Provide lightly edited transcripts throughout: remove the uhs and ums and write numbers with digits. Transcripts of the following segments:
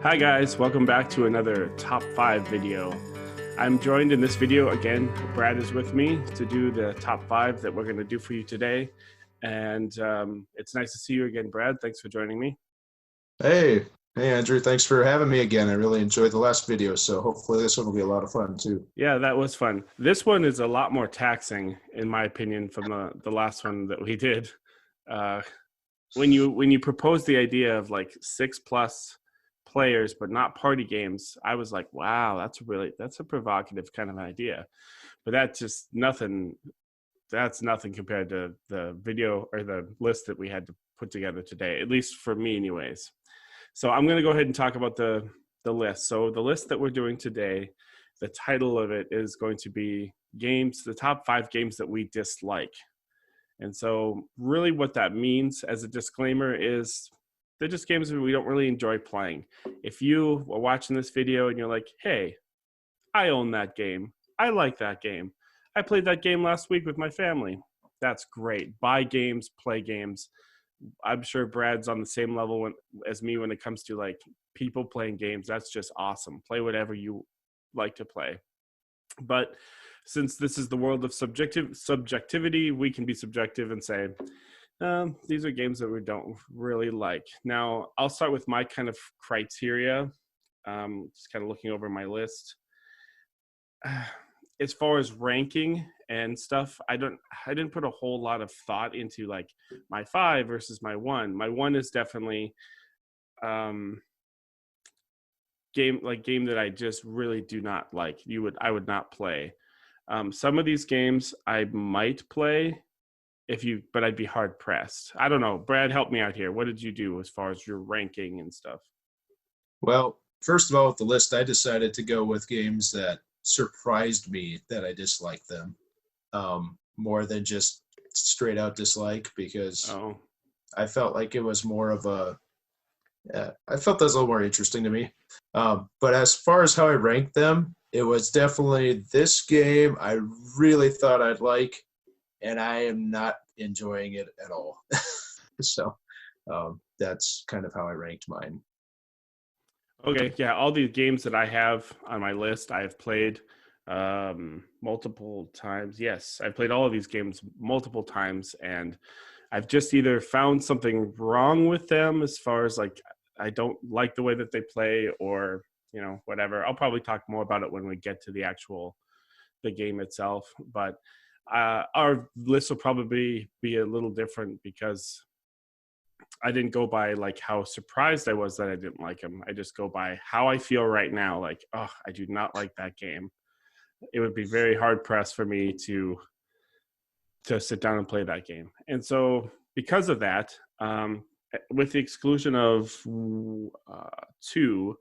Hi guys, welcome back to another top 5 video. I'm joined in this video again. Brad is with me to do the top 5 that we're going to do for you today. And it's nice to see you again, Brad. Thanks for joining me. Hey, hey Andrew, thanks for having me again. I really enjoyed the last video, so hopefully this one will be a lot of fun too. Yeah, that was fun. This one is a lot more taxing, in my opinion, from the last one that we did. Uh, when you proposed the idea of like 6+ players but not party games, I was like, wow, that's a provocative kind of idea. But that's nothing compared to the video or the list that we had to put together today, at least for me anyways. So I'm going to go ahead and talk about the list. So the list that we're doing today, the title of it is going to be the top 5 games that we dislike. And so really what that means as a disclaimer is they're just games that we don't really enjoy playing. If you are watching this video and you're like, hey, I own that game, I like that game, I played that game last week with my family, that's great. Buy games, play games. I'm sure Brad's on the same level as me when it comes to like people playing games. That's just awesome. Play whatever you like to play. But since this is the world of subjectivity, we can be subjective and say these are games that we don't really like. Now, I'll start with my kind of criteria. Just kind of looking over my list. As far as ranking and stuff, I didn't put a whole lot of thought into like my 5 versus my 1. My 1 is definitely game that I just really do not like. I would not play. Some of these games I might play but I'd be hard pressed. I don't know. Brad, help me out here. What did you do as far as your ranking and stuff? Well, first of all, with the list, I decided to go with games that surprised me that I disliked them, more than just straight out dislike, because Oh, I felt like it was more of I felt that was a little more interesting to me. But as far as how I ranked them, it was definitely this game I really thought I'd like, and I am not enjoying it at all. So that's kind of how I ranked mine. okay. Yeah, all the games that I have on my list, I have played multiple times. Yes, I've played all of these games multiple times, and I've just either found something wrong with them as far as like I don't like the way that they play, or whatever. I'll probably talk more about it when we get to the game itself. But our list will probably be a little different because I didn't go by like how surprised I was that I didn't like him. I just go by how I feel right now. Like, oh, I do not like that game. It would be very hard pressed for me to sit down and play that game. And so, because of that, with the exclusion of 2,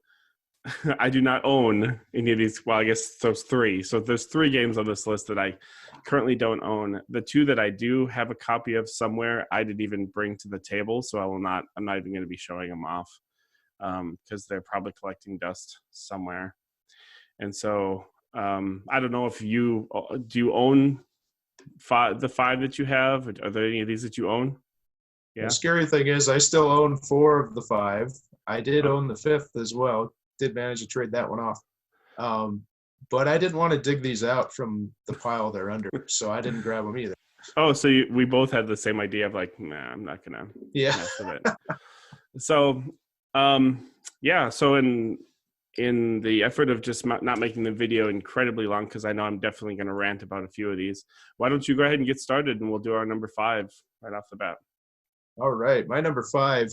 I do not own any of these. Well, I guess those 3. So there's 3 games on this list that I currently don't own. The 2 that I do have a copy of somewhere, I didn't even bring to the table, so I'm not even going to be showing them off because they're probably collecting dust somewhere. And so I don't know if do you own the 5 that you have? Are there any of these that you own? The Yeah. scary thing is, I still own 4 of the 5. I did Oh, own the fifth as well. Did manage to trade that one off. Um, but I didn't want to dig these out from the pile they're under, so I didn't grab them either. oh, so we both had the same idea of like, nah, I'm not gonna Yeah. mess with it. So, yeah. So in the effort of just not making the video incredibly long, because I know I'm definitely going to rant about a few of these, why don't you go ahead and get started, and we'll do our number 5 right off the bat. All right. My number 5,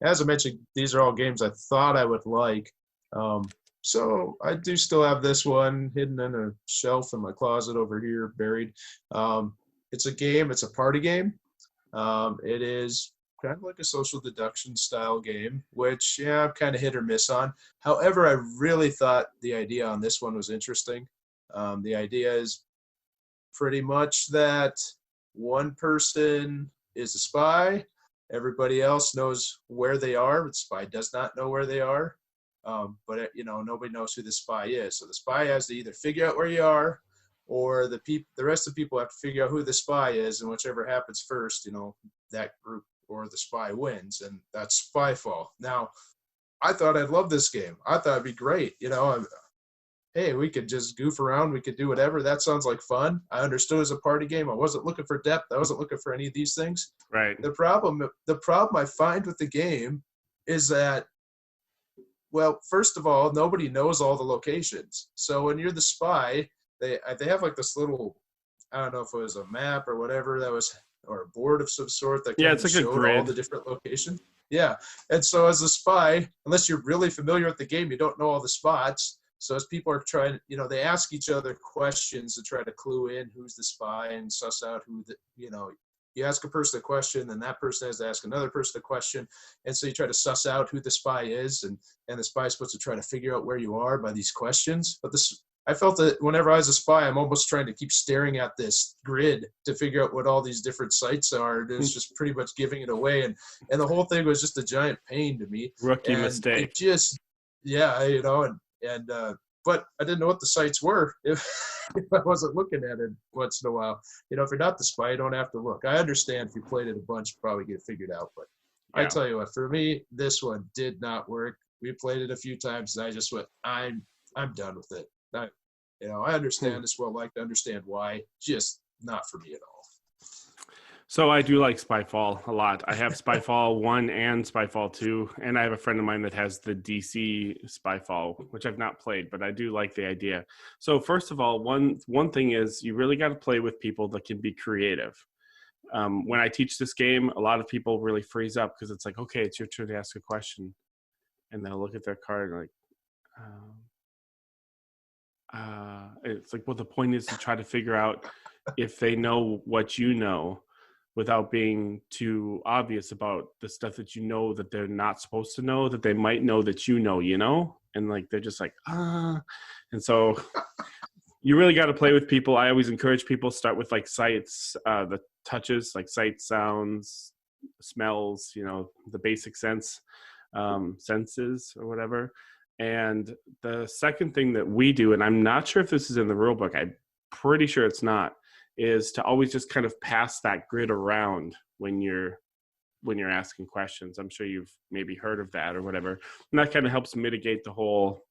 as I mentioned, these are all games I thought I would like. Um, so I do still have this one hidden in a shelf in my closet over here, buried. It's a game, it's a party game. It is kind of like a social deduction style game, which, yeah, I'm kind of hit or miss on. However, I really thought the idea on this one was interesting. The idea is pretty much that one person is a spy. Everybody else knows where they are, but the spy does not know where they are. But nobody knows who the spy is. So the spy has to either figure out where you are, or the rest of the people have to figure out who the spy is, and whichever happens first, that group or the spy wins, and that's Spyfall. Now, I thought I'd love this game. I thought it'd be great. Hey, we could just goof around. We could do whatever. That sounds like fun. I understood it was a party game. I wasn't looking for depth. I wasn't looking for any of these things. Right. The problem I find with the game is that, well, first of all, nobody knows all the locations. So when you're the spy, they have like this little, I don't know if it was a map or whatever or a board of some sort that it's like a grid. all the different locations. Yeah. And so as a spy, unless you're really familiar with the game, you don't know all the spots. So as people are trying, they ask each other questions to try to clue in who's the spy and suss out you ask a person a question, then that person has to ask another person a question. And so you try to suss out who the spy is, and the spy is supposed to try to figure out where you are by these questions. But I felt that whenever I was a spy, I'm almost trying to keep staring at this grid to figure out what all these different sites are. It was just pretty much giving it away. And the whole thing was just a giant pain to me. Rookie mistake. But I didn't know what the sites were if I wasn't looking at it once in a while. If you're not the spy, you don't have to look. I understand if you played it a bunch, you probably get it figued out. But I tell you what, for me, this one did not work. We played it a few times, and I just went, I'm done with it. I understand this well, like to understand why, just not for me at all. So I do like Spyfall a lot. I have Spyfall 1 and Spyfall 2, and I have a friend of mine that has the DC Spyfall, which I've not played, but I do like the idea. So first of all, one thing is you really got to play with people that can be creative. When I teach this game, a lot of people really freeze up because it's like, okay, it's your turn to ask a question. And they'll look at their card and it's like, well, the point is to try to figure out if they know what you know, without being too obvious about the stuff that you know that they're not supposed to know, that they might know that and like they're just like, and so you really got to play with people. I always encourage people start with like sights, the touches, like sight, sounds, smells, the basic senses or whatever. And the second thing that we do, and I'm not sure if this is in the rule book, I'm pretty sure it's not, is to always just kind of pass that grid around when you're asking questions. I'm sure you've maybe heard of that or whatever. And that kind of helps mitigate the whole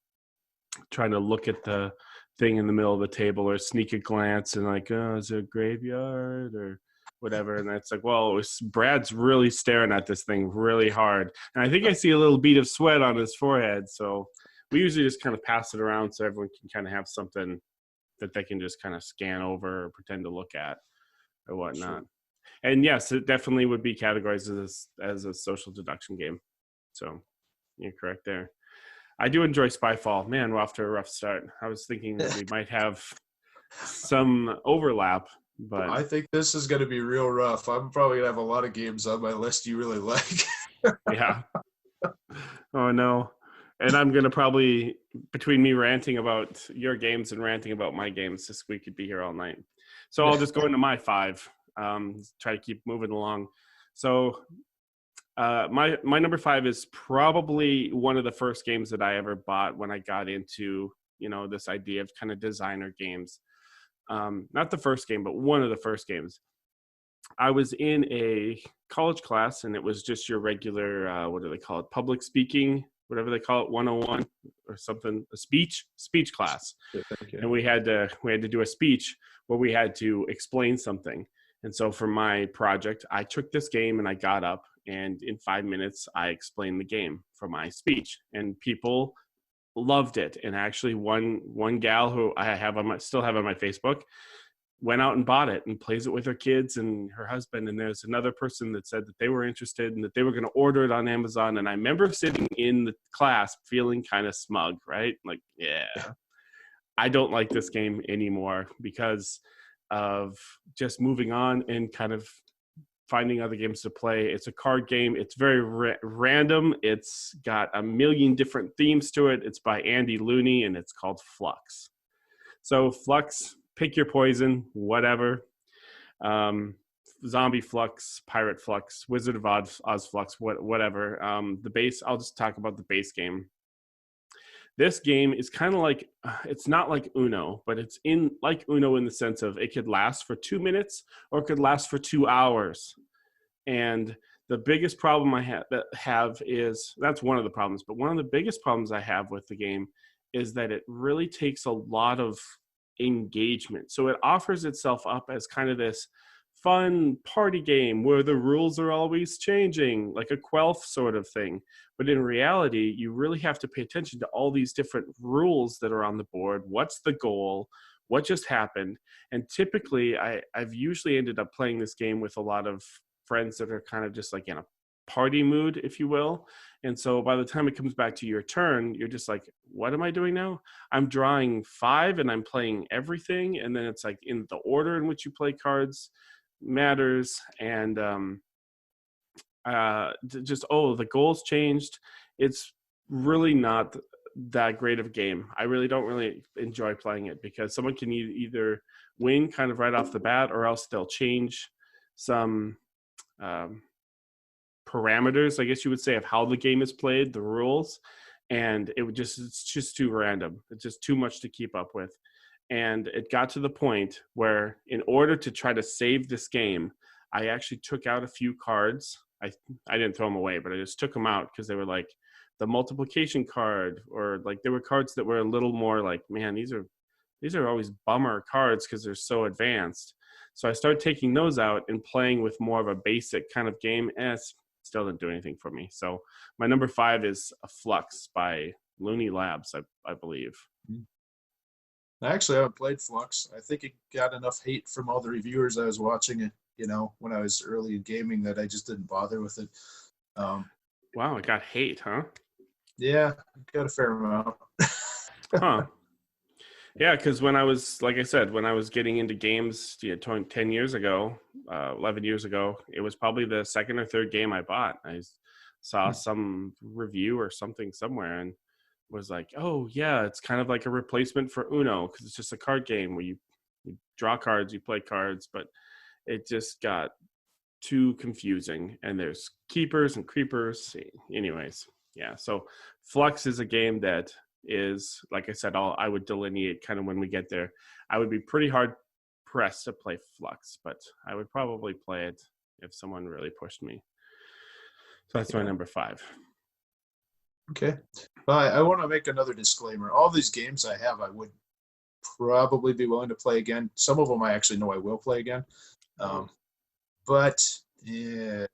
trying to look at the thing in the middle of the table or sneak a glance and like, oh, is it a graveyard or whatever? And it's like, well, Brad's really staring at this thing really hard. And I think I see a little bead of sweat on his forehead. So we usually just kind of pass it around so everyone can kind of have something that they can just kind of scan over or pretend to look at or whatnot. Sure. And yes, it definitely would be categorized as a social deduction game. So you're correct there. I do enjoy Spyfall. Man, we're off to a rough start. I was thinking that we might have some overlap, but I think this is going to be real rough. I'm probably going to have a lot of games on my list you really like. Yeah. Oh, no. And I'm going to probably, between me ranting about your games and ranting about my games, this week could be here all night. So I'll just go into my 5, try to keep moving along. So my number 5 is probably one of the first games that I ever bought when I got into, this idea of kind of designer games. Not the first game, but one of the first games. I was in a college class, and it was just your regular, what do they call it? Public speaking, whatever they call it, 101 or something, a speech class. Yeah, and we had to do a speech where we had to explain something. And so for my project, I took this game and I got up, and in 5 minutes, I explained the game for my speech, and people loved it. And actually one gal who I still have on my Facebook went out and bought it and plays it with her kids and her husband. And there's another person that said that they were interested and that they were going to order it on Amazon. And I remember sitting in the class feeling kind of smug, right? Like, yeah, I don't like this game anymore because of just moving on and kind of finding other games to play. It's a card game. It's very random. It's got a million different themes to it. It's by Andy Looney, and it's called Fluxx. So Fluxx, pick your poison, whatever. Zombie Fluxx, Pirate Fluxx, Wizard of Oz Fluxx, whatever. The base, I'll just talk about the base game. This game is kind of like, it's not like Uno, but it's like Uno in the sense of it could last for 2 minutes or it could last for 2 hours. And The biggest problem I have is that's one of the problems, but one of the biggest problems I have with the game is that it really takes a lot of engagement. So it offers itself up as kind of this fun party game where the rules are always changing, like a Quelf sort of thing. But in reality, you really have to pay attention to all these different rules that are on the board. What's the goal? What just happened? And typically, I've usually ended up playing this game with a lot of friends that are kind of just like in a party mood, if you will. And so by the time it comes back to your turn, you're just like, what am I doing now? I'm drawing 5 and I'm playing everything. And then it's like in the order in which you play cards matters. And just, oh, the goals changed. It's really not that great of a game. I really don't really enjoy playing it because someone can either win kind of right off the bat, or else they'll change some parameters, I guess you would say, of how the game is played, the rules, and it's just too random. It's just too much to keep up with. And it got to the point where in order to try to save this game, I actually took out a few cards. I didn't throw them away, but I just took them out because they were like the multiplication card, or like there were cards that were a little more like, man, these are always bummer cards because they're so advanced. So I started taking those out and playing with more of a basic kind of game. And it still didn't do anything for me. So my number 5 is a Flux by Looney Labs, I believe. I actually haven't played Flux. I think it got enough hate from all the reviewers I was watching it, when I was early in gaming, that I just didn't bother with it. Wow, it got hate, huh? Yeah, got a fair amount. Huh. Yeah, because when I was, like I said, when I was getting into games 10 years ago, 11 years ago, it was probably the second or third game I bought. I saw some review or something somewhere and was like, oh, yeah, it's kind of like a replacement for Uno because it's just a card game where you draw cards, you play cards, but it just got too confusing. And there's keepers and creepers. Anyways, yeah, so Flux is a game that is, like I said, I would delineate kind of when we get there. I would be pretty hard pressed to play Flux, but I would probably play it if someone really pushed me. So that's my number 5. Okay. I want to make another disclaimer. All these games I have, I would probably be willing to play again. Some of them I actually know I will play again. But yeah,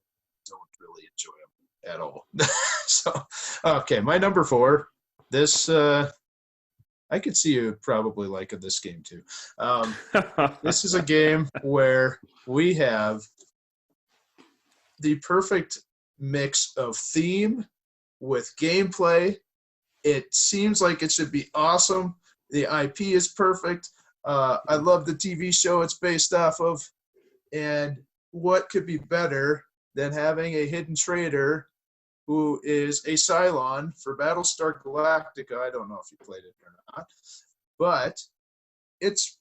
don't really enjoy them at all. So, okay, my number 4. This I could see you probably liking this game too. This is a game where we have the perfect mix of theme with gameplay. It seems like it should be awesome. The IP is perfect. I love the TV show it's based off of. And what could be better than having a hidden trader who is a Cylon for Battlestar Galactica? I don't know if you played it or not, but it's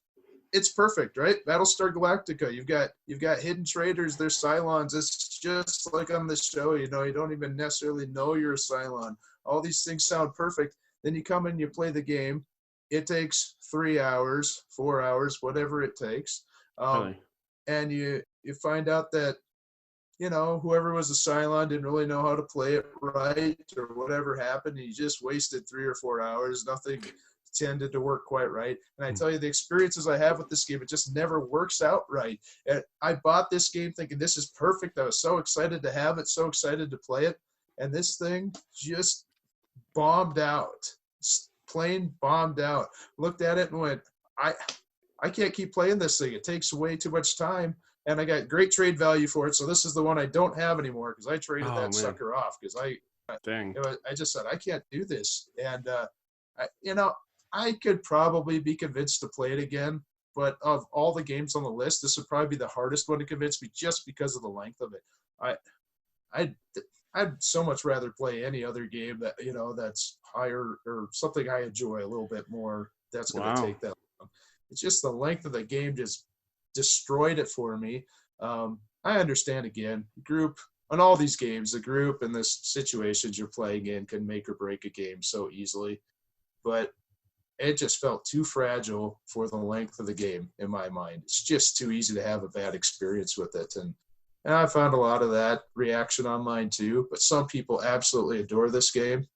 perfect, right? Battlestar Galactica. You've got hidden traders. They're Cylons. It's just like on the show. You don't even necessarily know you're a Cylon. All these things sound perfect. Then you come and you play the game. It takes 3 hours, 4 hours, whatever it takes, Really? and you find out that whoever was a Cylon didn't really know how to play it right, or whatever happened. And you just wasted 3 or 4 hours. Nothing tended to work quite right. And I tell you, the experiences I have with this game, it just never works out right. And I bought this game thinking this is perfect. I was so excited to have it, so excited to play it. And this thing just bombed out, plain bombed out. Looked at it and went, I can't keep playing this thing. It takes way too much time. And I got great trade value for it. So this is the one I don't have anymore because I traded sucker off because I just said, I can't do this. And, I could probably be convinced to play it again. But of all the games on the list, this would probably be the hardest one to convince me just because of the length of it. I'd so much rather play any other game that, that's higher or something I enjoy a little bit more. That's going to take that long. It's just the length of the game just destroyed it for me. I understand, again, group on all these games, the group and the situations you're playing in can make or break a game so easily, but it just felt too fragile for the length of the game in my mind. It's just too easy to have a bad experience with it. And And I found a lot of that reaction online too. But some people absolutely adore this game,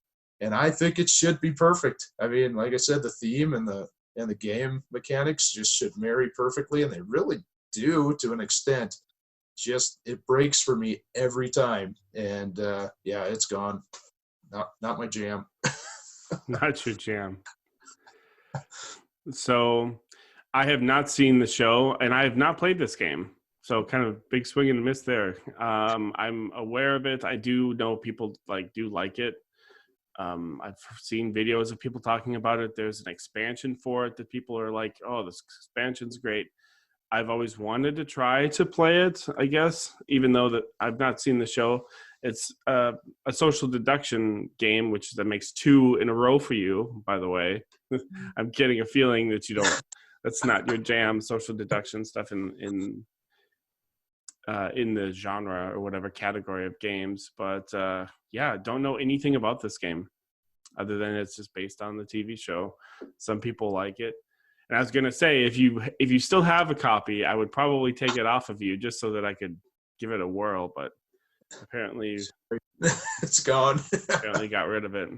and I think it should be perfect. I mean, like I said, the theme and the game mechanics just should marry perfectly, and they really do to an extent. Just it breaks for me every time, and yeah, it's gone. Not my jam. Not your jam. So I have not seen the show, and I have not played this game. So kind of big swing and a miss there. I'm aware of it. I do know people do like it. I've seen videos of people talking about it. There's an expansion for it that people are like, "Oh, this expansion's great." I've always wanted to try to play it, I guess, even though that I've not seen the show. It's a social deduction game, which that makes two in a row for you, by the way. I'm getting a feeling that you don't. That's not your jam, social deduction stuff in the genre or whatever category of games. But yeah, don't know anything about this game other than it's just based on the TV show. Some people like it. And I was gonna say, if you still have a copy, I would probably take it off of you just so that I could give it a whirl. But apparently, It's gone. apparently got rid of it.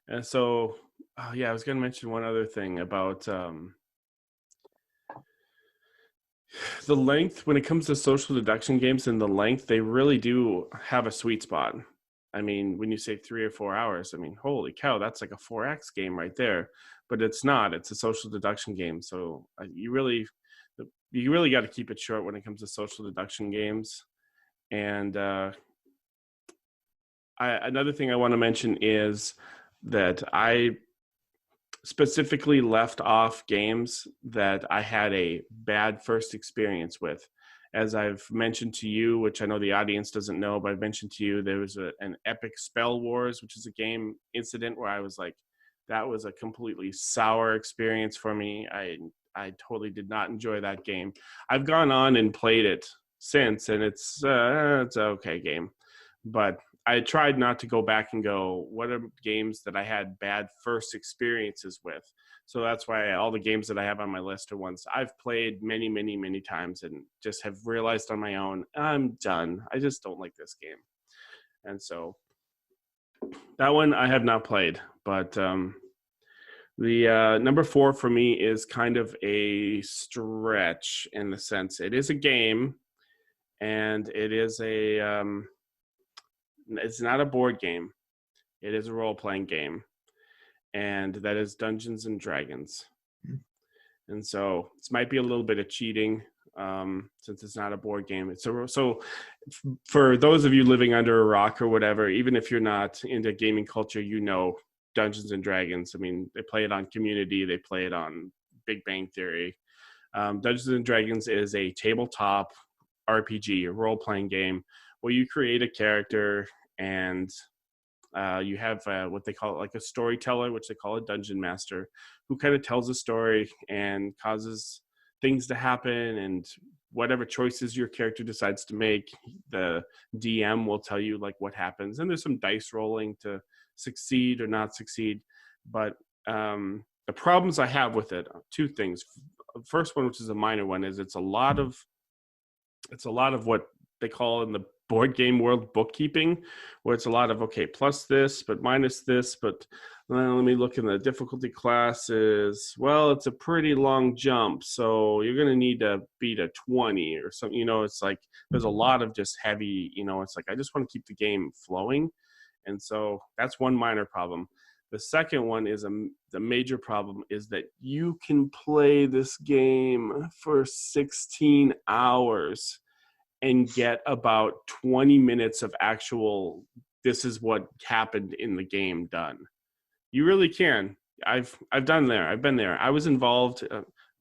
And so, yeah, I was gonna mention one other thing about the length when it comes to social deduction games and the length. They really do have a sweet spot. I mean, when you say 3 or 4 hours, I mean, holy cow, that's like a 4X game right there. But it's not. It's a social deduction game. So you really got to keep it short when it comes to social deduction games. And another thing I want to mention is that I specifically left off games that I had a bad first experience with. As I've mentioned to you, which I know the audience doesn't know, but I've mentioned to you, there was an Epic Spell Wars, which is a game incident where I was like, that was a completely sour experience for me. I totally did not enjoy that game. I've gone on and played it since, and it's an okay game, but I tried not to go back and go, what are games that I had bad first experiences with? So that's why all the games that I have on my list are ones I've played many, many, many times and just have realized on my own, I'm done. I just don't like this game. And so that one I have not played. But the number 4 for me is kind of a stretch in the sense it is a game and it is it's not a board game. It is a role-playing game, and that is Dungeons and Dragons. And so this might be a little bit of cheating since it's not a board game. So for those of you living under a rock or whatever, even if you're not into gaming culture, you know Dungeons and Dragons. I mean, they play it on Community. They play it on Big Bang Theory. Dungeons and Dragons is a tabletop RPG, a role-playing game where you create a character and you have what they call like a storyteller, which they call a dungeon master, who kind of tells a story and causes things to happen. And whatever choices your character decides to make, the DM will tell you like what happens. And there's some dice rolling to succeed or not succeed. But the problems I have with it, two things. First one, which is a minor one, is it's a lot of what they call in the board game world bookkeeping, where it's a lot of okay, plus this but minus this, but let me look in the difficulty classes. Well, it's a pretty long jump, so you're going to need to beat a 20 or something. It's like there's a lot of just heavy, it's like I just want to keep the game flowing. And so that's one minor problem. The second one is the major problem is that you can play this game for 16 hours and get about 20 minutes of actual, this is what happened in the game done. You really can. I've been there. I was involved,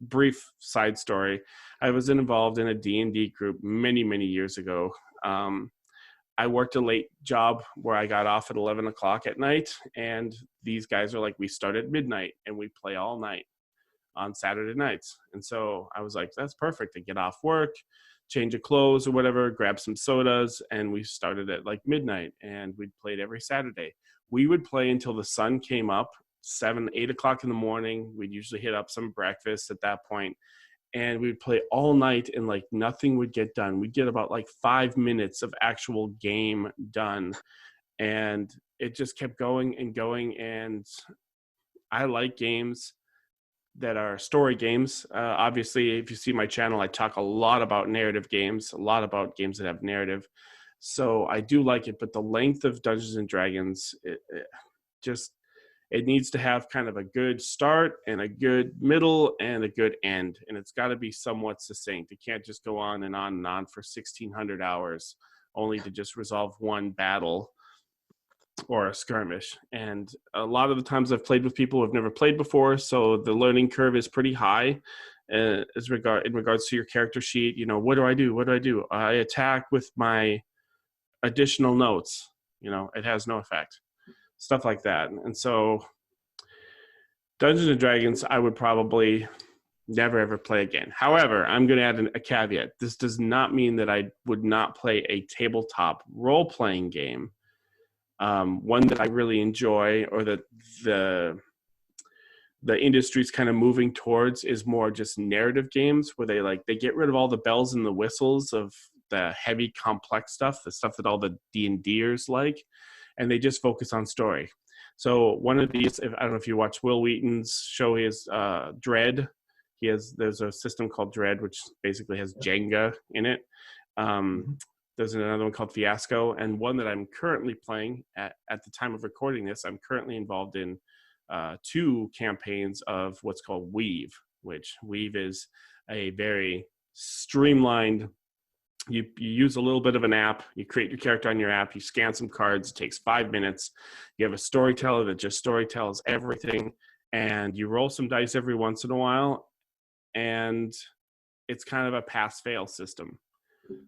brief side story. I was involved in a D&D group many, many years ago. I worked a late job where I got off at 11 o'clock at night, and these guys are like, we start at midnight and we play all night on Saturday nights. And so I was like, that's perfect. I get off work, change of clothes or whatever, grab some sodas, and we started at like midnight, and we played every Saturday. We would play until the sun came up, 7, 8 o'clock in the morning. We'd usually hit up some breakfast at that point, and we'd play all night and like nothing would get done. We'd get about like 5 minutes of actual game done, and it just kept going and going. And I like games that are story games. Obviously, if you see my channel, I talk a lot about narrative games, a lot about games that have narrative. So I do like it, but the length of Dungeons and Dragons, just it needs to have kind of a good start and a good middle and a good end, and it's got to be somewhat succinct. It can't just go on and on and on for 1,600 hours only to just resolve one battle or a skirmish. And a lot of the times I've played with people who have never played before, so the learning curve is pretty high. In regards to your character sheet, what do I do? What do I do? I attack with my additional notes. It has no effect. Stuff like that. And so Dungeons and Dragons, I would probably never ever play again. However, I'm going to add a caveat. This does not mean that I would not play a tabletop role-playing game. One that I really enjoy, or that the industry's kind of moving towards, is more just narrative games where they get rid of all the bells and the whistles of the heavy, complex stuff, the stuff that all the D&Ders like, and they just focus on story. So one of these, I don't know if you watch Will Wheaton's show, he has Dread. There's a system called Dread, which basically has Jenga in it. There's another one called Fiasco, and one that I'm currently playing at the time of recording this. I'm currently involved in 2 campaigns of what's called Weave, which Weave is a very streamlined. You use a little bit of an app, you create your character on your app, you scan some cards, it takes 5 minutes. You have a storyteller that just storytells everything, and you roll some dice every once in a while, and it's kind of a pass-fail system.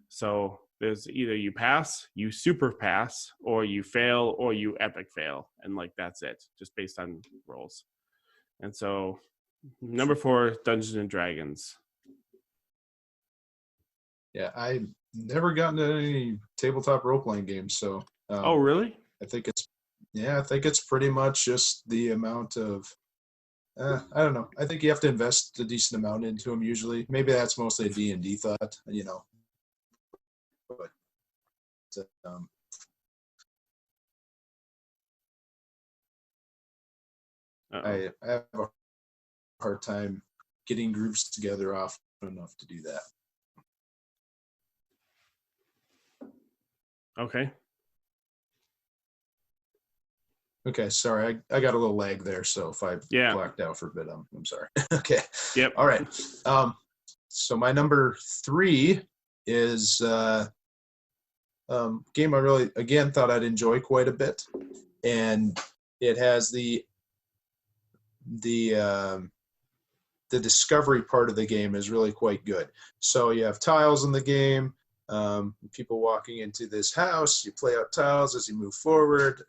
So there's either you pass, you super pass, or you fail, or you epic fail. And that's it, just based on rolls. And so number 4, Dungeons and Dragons. Yeah, I never gotten to any tabletop role-playing games, so. Oh, really? I think it's pretty much just the amount of, I don't know. I think you have to invest a decent amount into them usually. Maybe that's mostly a D&D thought, But I have a hard time getting groups together often enough to do that. Okay, sorry, I got a little lag there, so if I blacked out for a bit, I'm sorry. Okay. Yep. All right. So my number 3 is game I really, again, thought I'd enjoy quite a bit, and it has the discovery part of the game is really quite good. So you have tiles in the game, people walking into this house, you play out tiles as you move forward.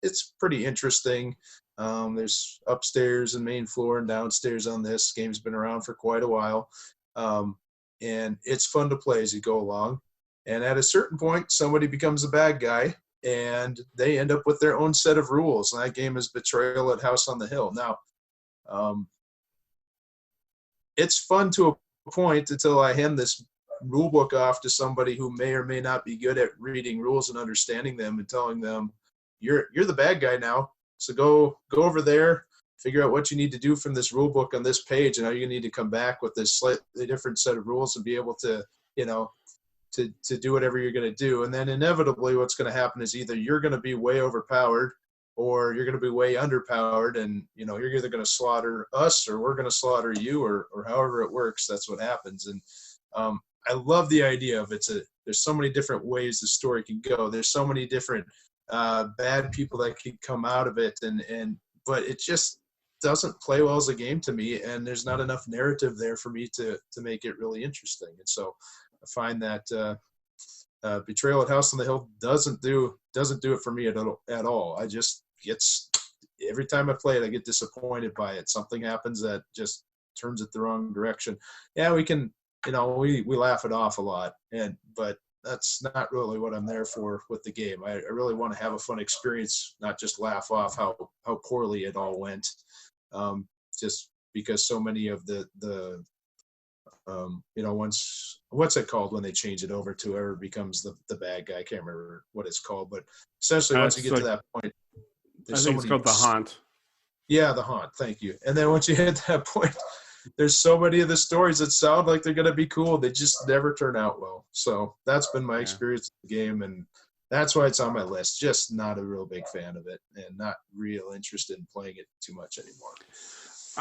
It's pretty interesting. There's upstairs and main floor and downstairs on this. Game's been around for quite a while. And it's fun to play as you go along. And at a certain point, somebody becomes a bad guy, and they end up with their own set of rules. And that game is Betrayal at House on the Hill. Now, it's fun to a point until I hand this rule book off to somebody who may or may not be good at reading rules and understanding them, and telling them, you're the bad guy now. So go over there, figure out what you need to do from this rule book on this page, and how you need to come back with this slightly different set of rules and be able to, to do whatever you're going to do. And then inevitably what's going to happen is either you're going to be way overpowered or you're going to be way underpowered, and you're either going to slaughter us or we're going to slaughter you, or however it works. That's what happens. And I love the idea of there's so many different ways the story can go. There's so many different bad people that could come out of it, but it just doesn't play well as a game to me, and there's not enough narrative there for me to make it really interesting. And so I find that Betrayal at House on the Hill doesn't do it for me at all. Every time I play it, I get disappointed by it. Something happens that just turns it the wrong direction. Yeah, we can, we laugh it off a lot, but that's not really what I'm there for with the game. I really want to have a fun experience, not just laugh off how poorly it all went. Just because so many of once what's it called when they change it over to whoever becomes the bad guy? I can't remember what it's called, but essentially once you That's get to like, that point, I there's so think it's many. called the Haunt. Yeah, the haunt. Thank you. And then once you hit that point, there's so many of the stories that sound like they're going to be cool. They just never turn out well. So that's been my Yeah. experience with the game. And that's why it's on my list. Just not a real big fan of it and not real interested in playing it too much anymore.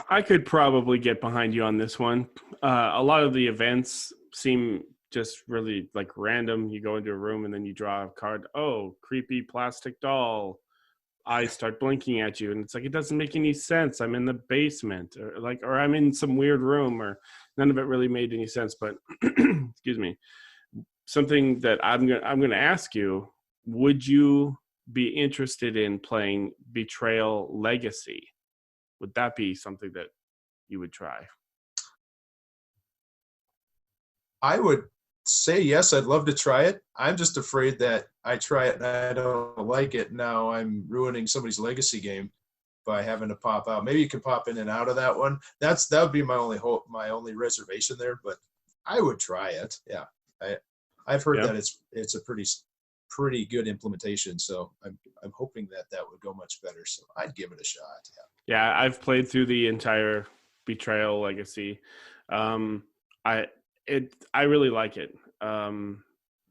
I could probably get behind you on this one. A lot of the events seem just really like random. You go into a room and then you draw a card. Oh, creepy plastic doll. Eyes start blinking at you, and it's like it doesn't make any sense. I'm in the basement, or I'm in some weird room, or none of it really made any sense. But excuse me, something that I'm gonna ask you: would you be interested in playing Betrayal Legacy? Would that be something that you would try? I would say yes, I'd love to try it. I'm just afraid that I try it and I don't like it. Now I'm ruining somebody's legacy game by having to pop out. Maybe you can pop in and out of that one. That would be my only hope, my only reservation there. But I would try it. Yeah, I've heard Yeah. that it's a pretty good implementation. So I'm hoping that would go much better. So I'd give it a shot. Yeah, I've played through the entire Betrayal Legacy. Um, I I really like it.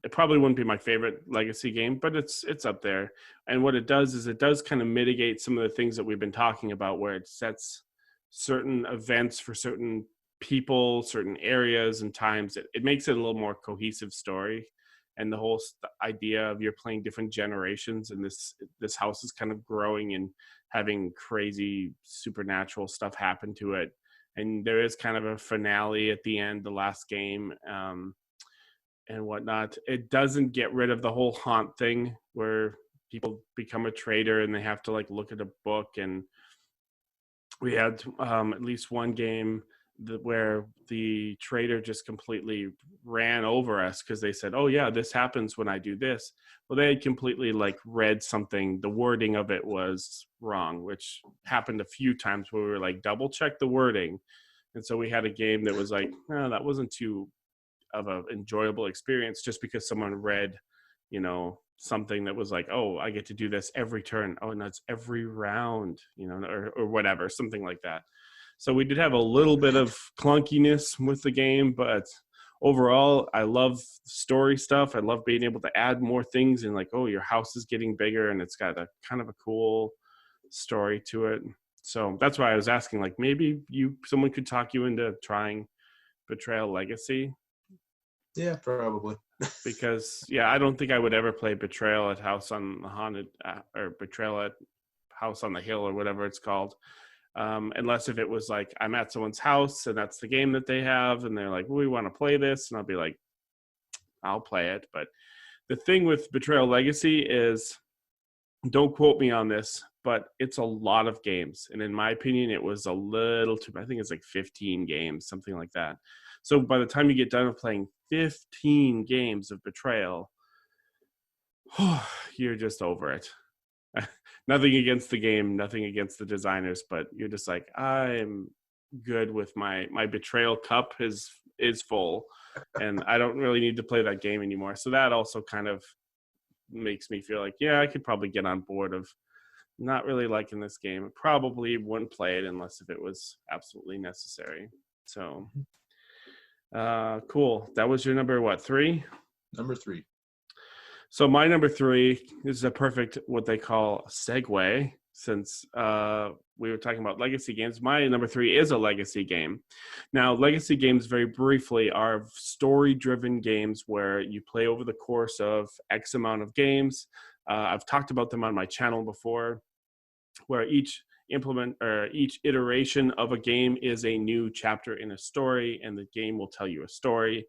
It probably wouldn't be my favorite Legacy game, but it's up there. And what it does is it does kind of mitigate some of the things that we've been talking about, where it sets certain events for certain people, certain areas and times. It makes it a little more cohesive story. And the whole idea of you're playing different generations, and this house is kind of growing and having crazy supernatural stuff happen to it. And there is kind of a finale at the end, the last game, and whatnot. It doesn't get rid of the whole haunt thing where people become a traitor and they have to like look at a book. And we had at least one game where the trader just completely ran over us because they said, oh yeah, this happens when I do this. Well, they had completely like read something, the wording of it was wrong, which happened a few times where we were like double check the wording. And so we had a game that was like, no, that wasn't too of an enjoyable experience just because someone read, something that was like, oh, I get to do this every turn. Oh, no, it's every round, or whatever, something like that. So we did have a little bit of clunkiness with the game, but overall, I love story stuff. I love being able to add more things and like, oh, your house is getting bigger and it's got a kind of a cool story to it. So that's why I was asking, like, maybe someone could talk you into trying Betrayal Legacy. Yeah, probably. Because I don't think I would ever play Betrayal at House on the Haunted or Betrayal at House on the Hill or whatever it's called, unless if it was like I'm at someone's house and that's the game that they have and they're like, well, we want to play this, and I'll be like, I'll play it. But the thing with Betrayal Legacy is, don't quote me on this, but it's a lot of games, and in my opinion it was a little too, I think it's like 15 games, something like that. So by the time you get done with playing 15 games of Betrayal, you're just over it. Nothing against the game, nothing against the designers, but you're just like, I'm good with my Betrayal cup is full, and I don't really need to play that game anymore. So that also kind of makes me feel like, I could probably get on board of not really liking this game. Probably wouldn't play it unless if it was absolutely necessary. So cool. That was your number, what, 3? Number 3. So my number 3 is a perfect, what they call segue, since we were talking about legacy games. My number 3 is a legacy game. Now, legacy games, very briefly, are story-driven games where you play over the course of X amount of games. I've talked about them on my channel before, where each iteration of a game is a new chapter in a story, and the game will tell you a story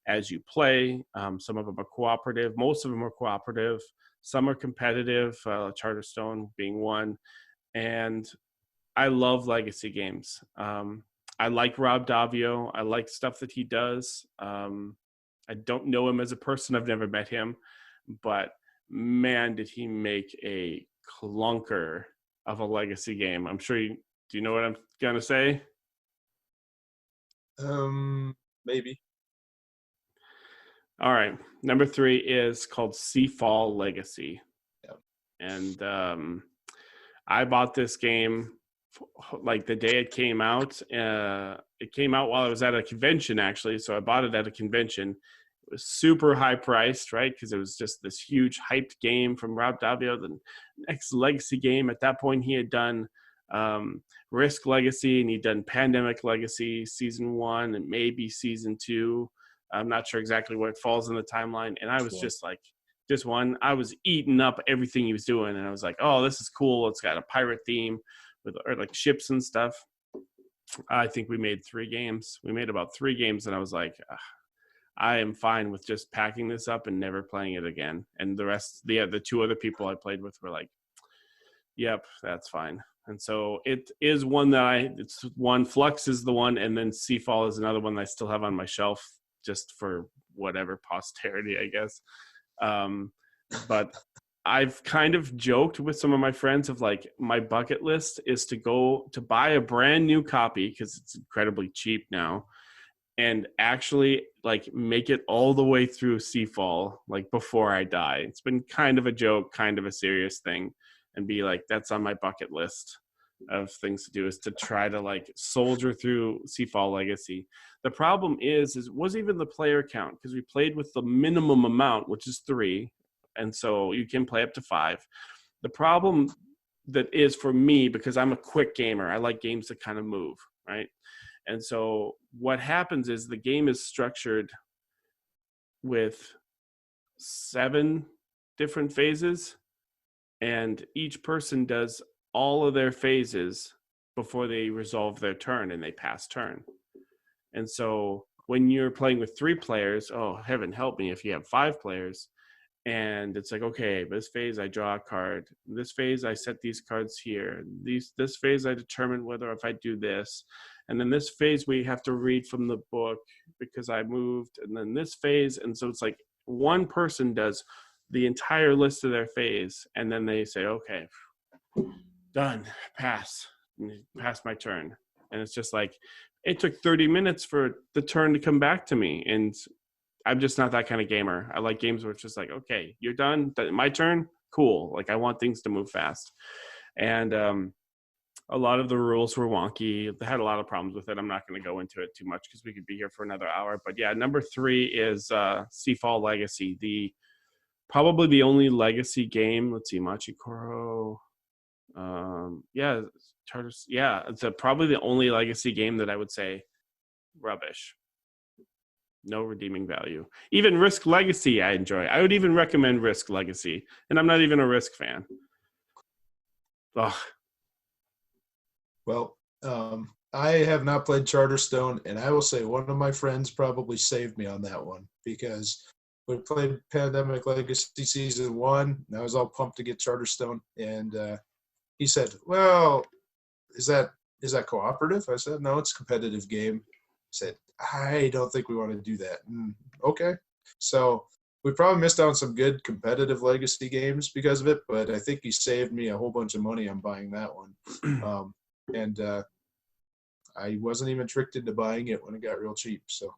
as you play. Some of them are cooperative. Most of them are cooperative. Some are competitive, Charterstone being one. And I love legacy games. I like Rob Davio. I like stuff that he does. I don't know him as a person. I've never met him. But man, did he make a clunker of a legacy game. I'm sure do you know what I'm going to say? Maybe. All right. Number 3 is called Seafall Legacy. Yep. And I bought this game like the day it came out. It came out while I was at a convention, actually. So I bought it at a convention. It was super high priced, right? Because it was just this huge hyped game from Rob Daviau, the next Legacy game. At that point, he had done Risk Legacy and he'd done Pandemic Legacy Season 1 and maybe Season 2. I'm not sure exactly where it falls in the timeline. And I was just like, just one. I was eating up everything he was doing. And I was like, oh, this is cool. It's got a pirate theme with or like ships and stuff. I think we made 3 games. We made about 3 games. And I was like, I am fine with just packing this up and never playing it again. And the rest, the 2 other people I played with were like, yep, that's fine. And so it is one that it's one. Flux is the one. And then Seafall is another one that I still have on my shelf just for whatever posterity, I guess. But I've kind of joked with some of my friends of like my bucket list is to go to buy a brand new copy because it's incredibly cheap now and actually like make it all the way through Seafall like before I die. It's been kind of a joke, kind of a serious thing, and be like, that's on my bucket list of things to do is to try to like soldier through Seafall Legacy. The problem is it wasn't even the player count because we played with the minimum amount, which is 3. And so you can play up to 5. The problem that is for me, because I'm a quick gamer, I like games that kind of move, right? And so what happens is the game is structured with 7 different phases, and each person does all of their phases before they resolve their turn and they pass turn. And so when you're playing with 3 players, oh, heaven help me if you have 5 players, and it's like, okay, this phase I draw a card. This phase I set these cards here. This phase I determine whether if I do this. And then this phase we have to read from the book because I moved. And then this phase, and so it's like one person does the entire list of their phase, and then they say, okay, done, pass my turn. And it's just like, it took 30 minutes for the turn to come back to me. And I'm just not that kind of gamer. I like games where it's just like, okay, you're done. My turn? Cool. Like I want things to move fast. And a lot of the rules were wonky. They had a lot of problems with it. I'm not going to go into it too much because we could be here for another hour. But yeah, number 3 is Seafall Legacy. Probably the only Legacy game. Let's see, Machikoro. Charters. Yeah, it's probably the only Legacy game that I would say rubbish. No redeeming value. Even Risk Legacy I enjoy. I would even recommend Risk Legacy. And I'm not even a Risk fan. Ugh. Well, I have not played Charterstone, and I will say one of my friends probably saved me on that one because we played Pandemic Legacy Season 1, and I was all pumped to get Charterstone. And he said, well, is that cooperative? I said, no, it's a competitive game. He said, I don't think we want to do that. Okay. So we probably missed out on some good competitive Legacy games because of it, but I think he saved me a whole bunch of money on buying that one. And I wasn't even tricked into buying it when it got real cheap. So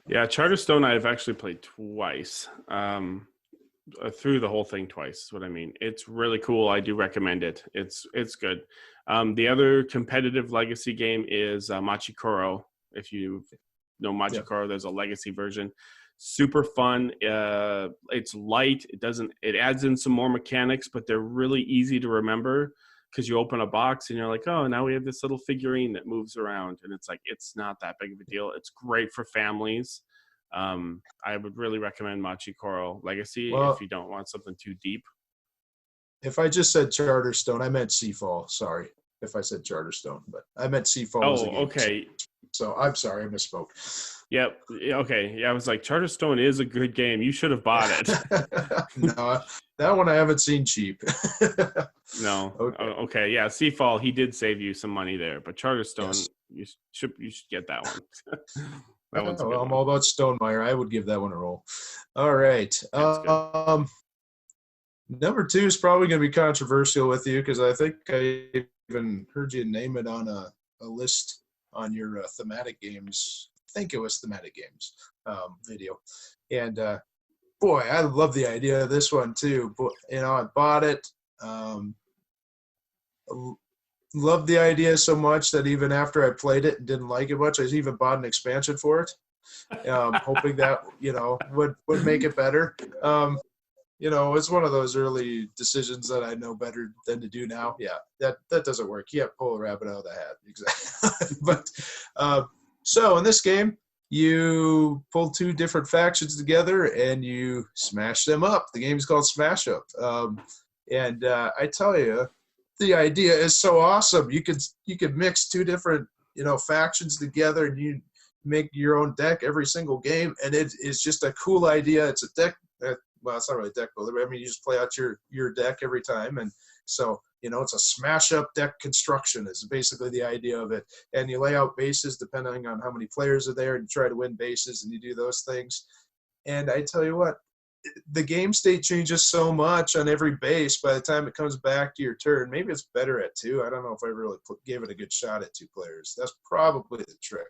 yeah, Charterstone I've actually played twice. Through the whole thing twice is what I mean. It's really cool. I do recommend it. It's good. The other competitive Legacy game is Machikoro. If you know Machikoro, there's a Legacy version. Super fun. It's light. It adds in some more mechanics, but they're really easy to remember because you open a box and you're like, oh, now we have this little figurine that moves around. And it's like, it's not that big of a deal. It's great for families. I would really recommend Machikoro Legacy if you don't want something too deep. If I just said Charterstone, I meant Seafall. Sorry if I said Charterstone, but I meant Seafall. Oh, okay. So I'm sorry, I misspoke. Yep. Okay. Yeah, I was like, Charterstone is a good game. You should have bought it. No, that one I haven't seen cheap. No. Okay. Yeah, Seafall, he did save you some money there, but Charterstone, yes. you should get that one. That one's I'm all about Stonemaier. I would give that one a roll. All right. Number 2 is probably going to be controversial with you because I think I even heard you name it on a list your thematic games. I think it was thematic games video, and boy, I love the idea of this one too. But I bought it. Um, Loved the idea so much that even after I played it and didn't like it much, I even bought an expansion for it, hoping that would make it better. It's one of those early decisions that I know better than to do now. Yeah, that doesn't work. You have to pull a rabbit out of the hat. Exactly. But so in this game, you pull two different factions together and you smash them up. The game is called Smash Up. And I tell you, the idea is so awesome. You could mix two different factions together and you make your own deck every single game, and it is just a cool idea. It's a deck. Well, it's not really a deck builder, but I mean, you just play out your deck every time, and so it's a smash up deck construction is basically the idea of it. And you lay out bases depending on how many players are there, and you try to win bases, and you do those things. And I tell you what, the game state changes so much on every base by the time it comes back to your turn. Maybe it's better at two. I don't know if I really gave it a good shot at two players. That's probably the trick.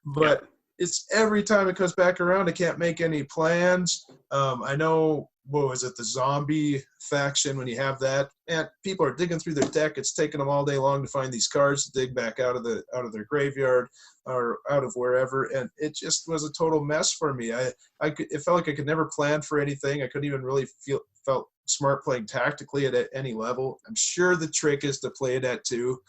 But Yep. It's every time it comes back around, I can't make any plans. I know, what was it, the zombie faction, when you have that, and people are digging through their deck. It's taking them all day long to find these cards to dig back out of their graveyard or out of wherever, and it just was a total mess for me. It felt like I could never plan for anything. I couldn't even really felt smart playing tactically at any level. I'm sure the trick is to play it at two.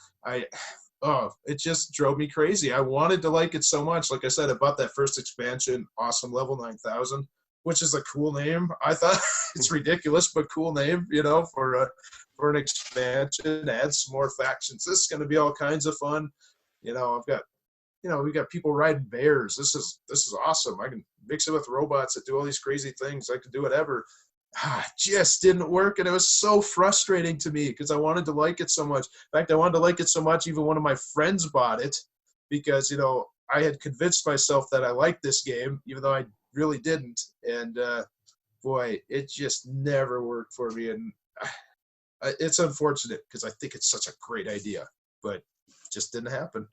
It just drove me crazy. I wanted to like it so much. Like I said, I bought that first expansion, awesome, level 9,000, which is a cool name. I thought it's ridiculous, but cool name, for an expansion. Add some more factions. This is going to be all kinds of fun. I've got, we got people riding bears. This is awesome. I can mix it with robots that do all these crazy things. I can do whatever. It just didn't work, and it was so frustrating to me because I wanted to like it so much. In fact, I wanted to like it so much, even one of my friends bought it because I had convinced myself that I liked this game, even though I really didn't. And boy, it just never worked for me, and it's unfortunate because I think it's such a great idea, but it just didn't happen.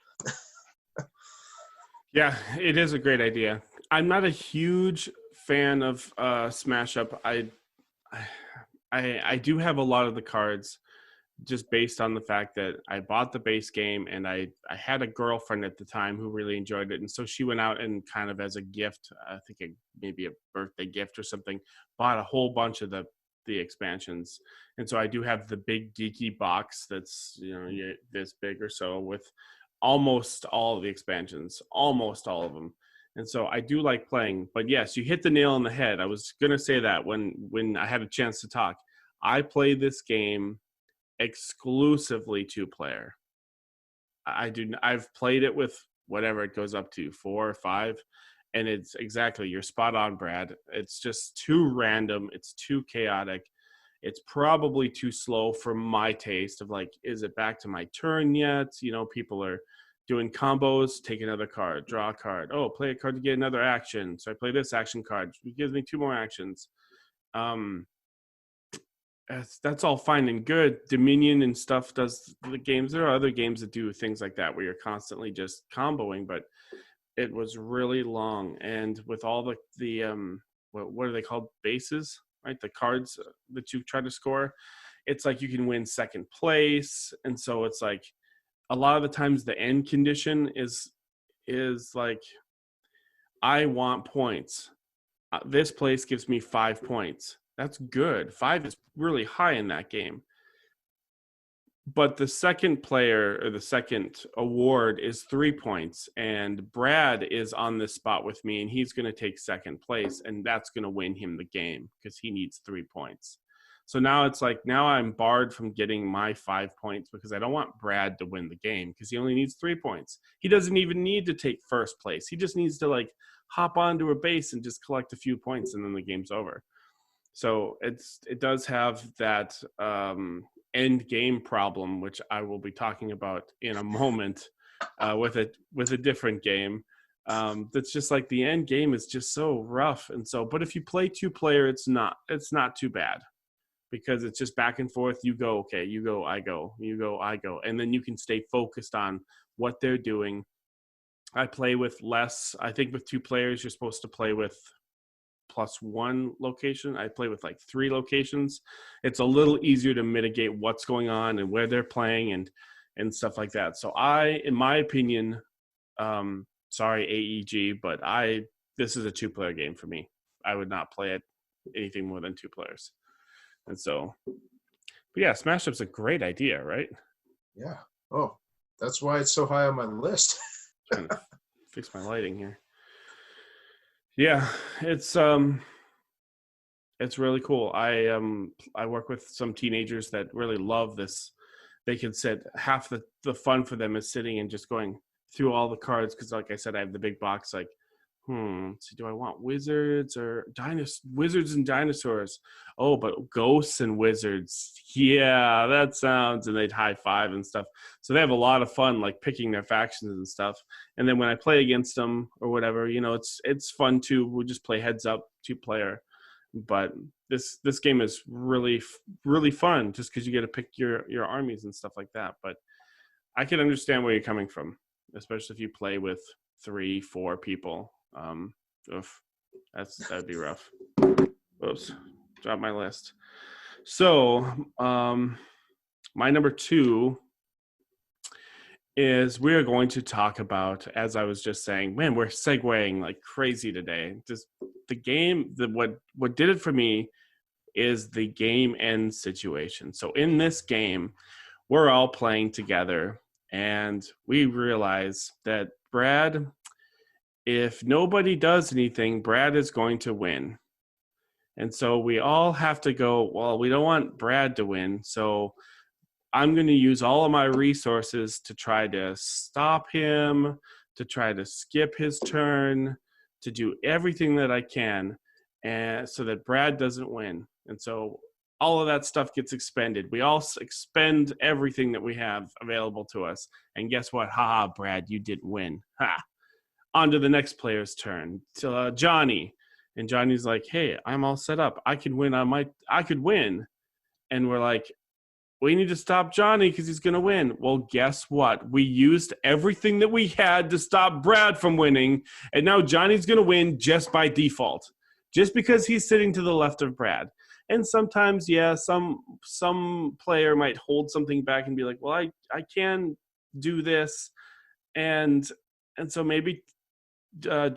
Yeah, it is a great idea. I'm not a huge fan of Smash Up. I do have a lot of the cards just based on the fact that I bought the base game and I had a girlfriend at the time who really enjoyed it. And so she went out and kind of as a gift, I think maybe a birthday gift or something, bought a whole bunch of the expansions. And so I do have the big geeky box that's, this big or so with almost all of the expansions, almost all of them. And so I do like playing, but yes, you hit the nail on the head. I was going to say that when I had a chance to talk. I play this game exclusively two player. I've played it with whatever it goes up to, 4 or 5, and it's exactly, you're spot on, Brad. It's just too random, it's too chaotic. It's probably too slow for my taste of like, is it back to my turn yet? People are doing combos, take another card, draw a card. Oh, play a card to get another action. So I play this action card. It gives me 2 more actions. That's all fine and good. Dominion and stuff does the games. There are other games that do things like that where you're constantly just comboing, but it was really long. And with all the what are they called? Bases, right? The cards that you try to score. It's like you can win second place. And so it's like a lot of the times the end condition is like, I want points. This place gives me 5 points. That's good. 5 is really high in that game. But the second player or the second award is 3 points. And Brad is on this spot with me, and he's going to take second place. And that's going to win him the game because he needs 3 points. So now it's like, now I'm barred from getting my 5 points because I don't want Brad to win the game because he only needs 3 points. He doesn't even need to take first place. He just needs to like hop onto a base and just collect a few points, and then the game's over. So it does have that end game problem, which I will be talking about in a moment with a different game. That's just like the end game is just so rough, and so. But if you play 2 player, it's not too bad because it's just back and forth. You go, okay, you go, I go, you go, I go, and then you can stay focused on what they're doing I play with less. I think with 2 players, you're supposed to play with +1 location. I play with like 3 locations. It's a little easier to mitigate what's going on and where they're playing and stuff like that. So in my opinion, sorry AEG, but this is a 2-player game for me. I would not play it anything more than 2 players. And so, but yeah, Smash Up's a great idea, right? Yeah. Oh, that's why it's so high on my list. Trying to fix my lighting here. Yeah, it's really cool. I work with some teenagers that really love this. They can sit half the fun for them is sitting and just going through all the cards because, like I said, I have the big box. Like, so do I want wizards or wizards and dinosaurs? Oh, but ghosts and wizards. Yeah, that sounds. And they'd high five and stuff. So they have a lot of fun, like picking their factions and stuff. And then when I play against them or whatever, it's fun too. We'll just play heads up 2-player. But this game is really really fun just because you get to pick your armies and stuff like that. But I can understand where you're coming from, especially if you play with 3-4 people. That'd be rough. Oops, drop my list. So my number 2 is we are going to talk about, as I was just saying, man, we're segueing like crazy today. Just the game, what did it for me is the game end situation. So in this game, we're all playing together and we realize that Brad, if nobody does anything, Brad is going to win. And so we all have to go, well, we don't want Brad to win. So I'm going to use all of my resources to try to stop him, to try to skip his turn, to do everything that I can, and so that Brad doesn't win. And so all of that stuff gets expended. We all expend everything that we have available to us. And guess what? Ha, Brad, you didn't win. Ha. On to the next player's turn. To Johnny. And Johnny's like, hey, I'm all set up. I could win. I could win. And we're like, we need to stop Johnny because he's going to win. Well, guess what? We used everything that we had to stop Brad from winning, and now Johnny's going to win just by default, just because he's sitting to the left of Brad. And sometimes, yeah, some player might hold something back and be like, well, I can do this. And so maybe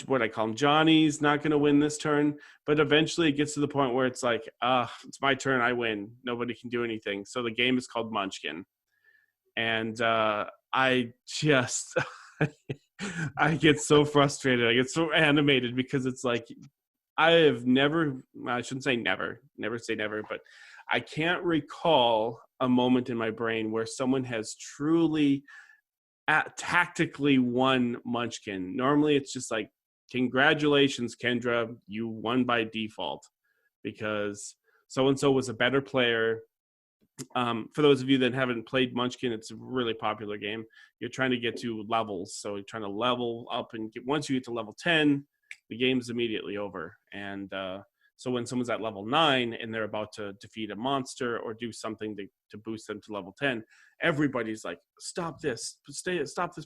what I call him, Johnny's not going to win this turn, but eventually it gets to the point where it's like, it's my turn, I win. Nobody can do anything. So the game is called Munchkin. And I just, I get so frustrated. I get so animated because it's like, I shouldn't say never say never, but I can't recall a moment in my brain where someone has truly tactically won Munchkin. Normally it's just like, congratulations, Kendra, you won by default because so-and-so was a better player. For those of you that haven't played Munchkin, it's a really popular game. You're trying to get to levels. So you're trying to level up and once you get to level 10, the game's immediately over. And so when someone's at level 9 and they're about to defeat a monster or do something to boost them to level 10, everybody's like, stop this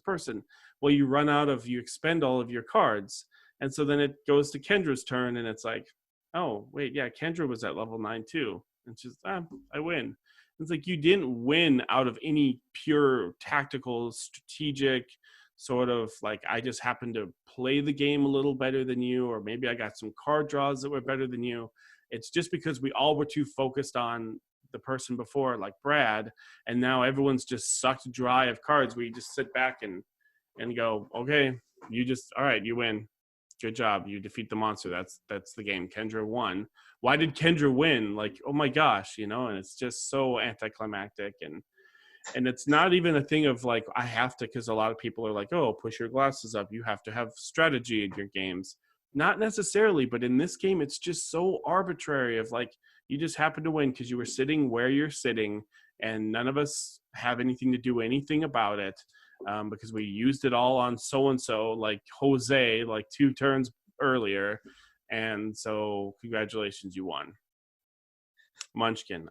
person. Well, you expend all of your cards. And so then it goes to Kendra's turn and it's like, oh, wait, yeah, Kendra was at level 9 too. And she's, I win. It's like you didn't win out of any pure tactical, strategic sort of like I just happened to play the game a little better than you, or maybe I got some card draws that were better than you. It's just because we all were too focused on the person before, like Brad, and now everyone's just sucked dry of cards where you just sit back and go, okay, all right, you win. Good job. You defeat the monster. That's the game. Kendra won. Why did Kendra win? Like, oh my gosh, and it's just so anticlimactic and it's not even a thing of like I have to, because a lot of people are like, oh, push your glasses up. You have to have strategy in your games. Not necessarily, but in this game, it's just so arbitrary of like you just happen to win because you were sitting where you're sitting and none of us have anything to do anything about it. Because we used it all on so-and-so, like Jose, like 2 turns earlier. And so congratulations, you won. Munchkin.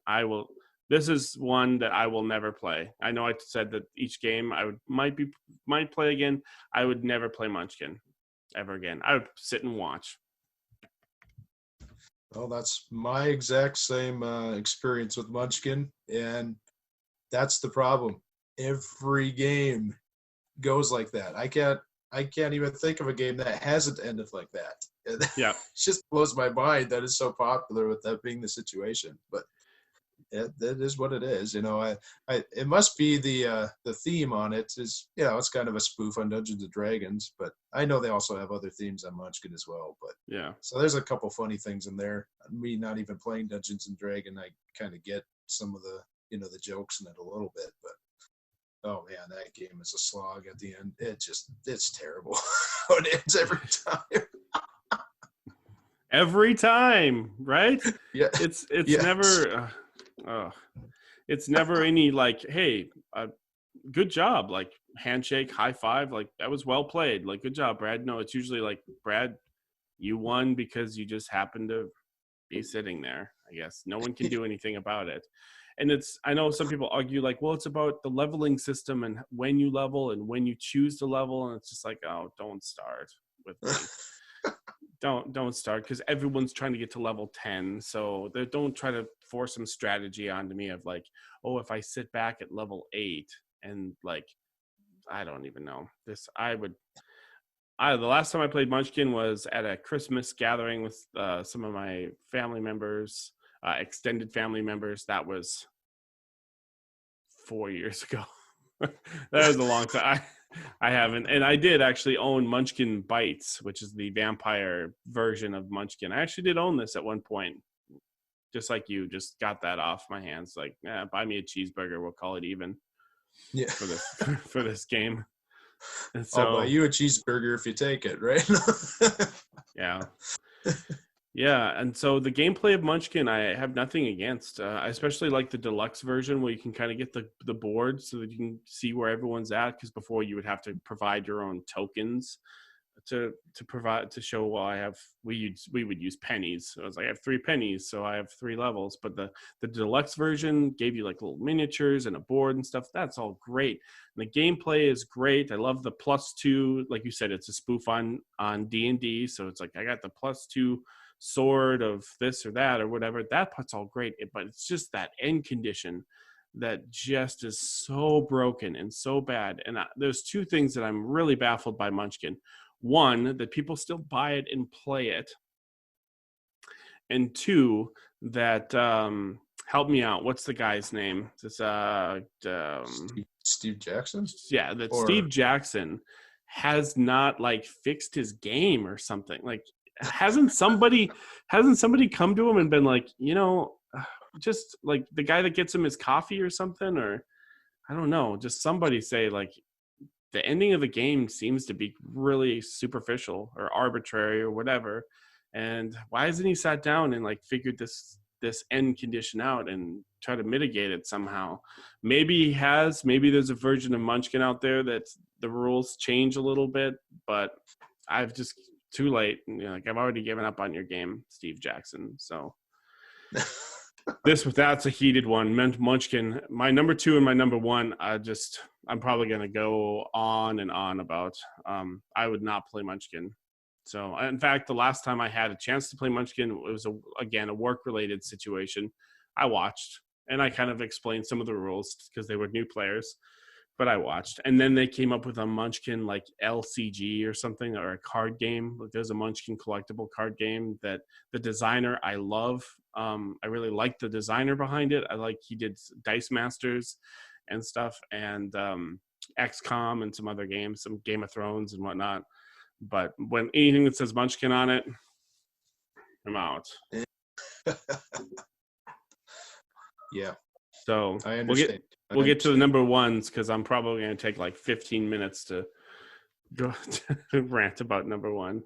This is one that I will never play. I know I said that each game I might play again. I would never play Munchkin ever again. I would sit and watch. Well, that's my exact same experience with Munchkin, and that's the problem. Every game goes like that. I can't even think of a game that hasn't ended like that. It Yeah. just blows my mind that it's so popular with that being the situation. But that is what it is. It must be the theme on it is, it's kind of a spoof on Dungeons and Dragons, but I know they also have other themes on Munchkin as well. But Yeah. so there's a couple funny things in there. Me not even playing Dungeons and Dragon, I kind of get some of the jokes in it a little bit, but oh man, that game is a slog at the end. It's terrible. It ends every time. Every time, right? Yeah. It's Yes. never it's never any like, hey, good job, like handshake, high five, like that was well played, like good job, Brad. No, it's usually like, Brad, you won because you just happened to be sitting there. I guess no one can do anything about it. And I know some people argue like, well, it's about the leveling system and when you level and when you choose to level, and it's just like, oh, don't start with me. don't start, because everyone's trying to get to level 10, so they don't try to force some strategy onto me of like, oh, if I sit back at level 8 and like, I don't even know this. The last time I played Munchkin was at a Christmas gathering with some of my family members, extended family members. That was 4 years ago. That was a long time. I haven't, and I did actually own Munchkin Bites, which is the vampire version of Munchkin. I actually did own this at one point, just like you. Just got that off my hands. Like, buy me a cheeseburger. We'll call it even. Yeah. For this game. And I'll buy you a cheeseburger if you take it, right? Yeah. Yeah, and so the gameplay of Munchkin, I have nothing against. I especially like the deluxe version where you can kind of get the board so that you can see where everyone's at. Because before you would have to provide your own tokens to provide to show. Well, we would use pennies. So I was like, I have 3 pennies, so I have 3 levels. But the deluxe version gave you like little miniatures and a board and stuff. That's all great. And the gameplay is great. I love the +2. Like you said, it's a spoof on D&D. So it's like I got the +2 sword of this or that or whatever. That part's all great, but it's just that end condition that just is so broken and so bad. And there's 2 things that I'm really baffled by Munchkin. One, that people still buy it and play it, and 2, that help me out, what's the guy's name? It's Steve Jackson? Yeah, that Steve Jackson has not like fixed his game or something. Like, hasn't somebody come to him and been like, just like the guy that gets him his coffee or something, or I don't know, just somebody say like, the ending of the game seems to be really superficial or arbitrary or whatever. And why hasn't he sat down and like figured this end condition out and try to mitigate it somehow? Maybe he has. Maybe there's a version of Munchkin out there that the rules change a little bit, but I've just too late. Like, I've already given up on your game, Steve Jackson. So that's a heated one. Munchkin, my number 2 and my number 1. I'm probably going to go on and on about. I would not play Munchkin. So, in fact, the last time I had a chance to play Munchkin, it was a work-related situation. I watched and I kind of explained some of the rules because they were new players. But I watched, and then they came up with a Munchkin like LCG or something, or a card game. Like, there's a Munchkin collectible card game that the designer I love. I really like the designer behind it. He did Dice Masters and stuff, and XCOM and some other games, some Game of Thrones and whatnot. But when anything that says Munchkin on it, I'm out. Yeah. So I understand. We'll get to the number 1s because I'm probably going to take like 15 minutes to go to rant about number 1.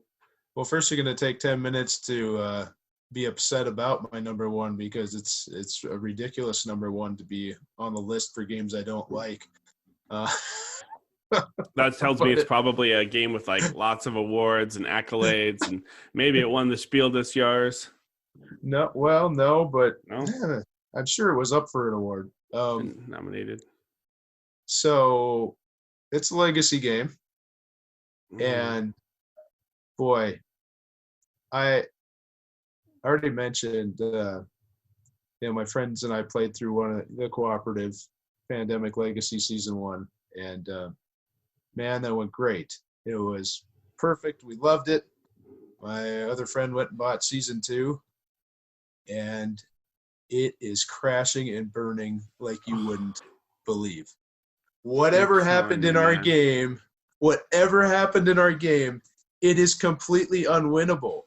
Well, first you're going to take 10 minutes to be upset about my number 1 because it's a ridiculous number 1 to be on the list for games I don't like. That tells me it's probably a game with like lots of awards and accolades, and maybe it won the Spiel des Jahres. No, but No? I'm sure it was up for an award. Been nominated. So it's a legacy game, and boy, I already mentioned, my friends and I played through one of the cooperative Pandemic Legacy Season 1, and man, that went great. It was perfect. We loved it. My other friend went and bought Season 2, and it is crashing and burning like you wouldn't believe. Whatever happened in our game, it is completely unwinnable.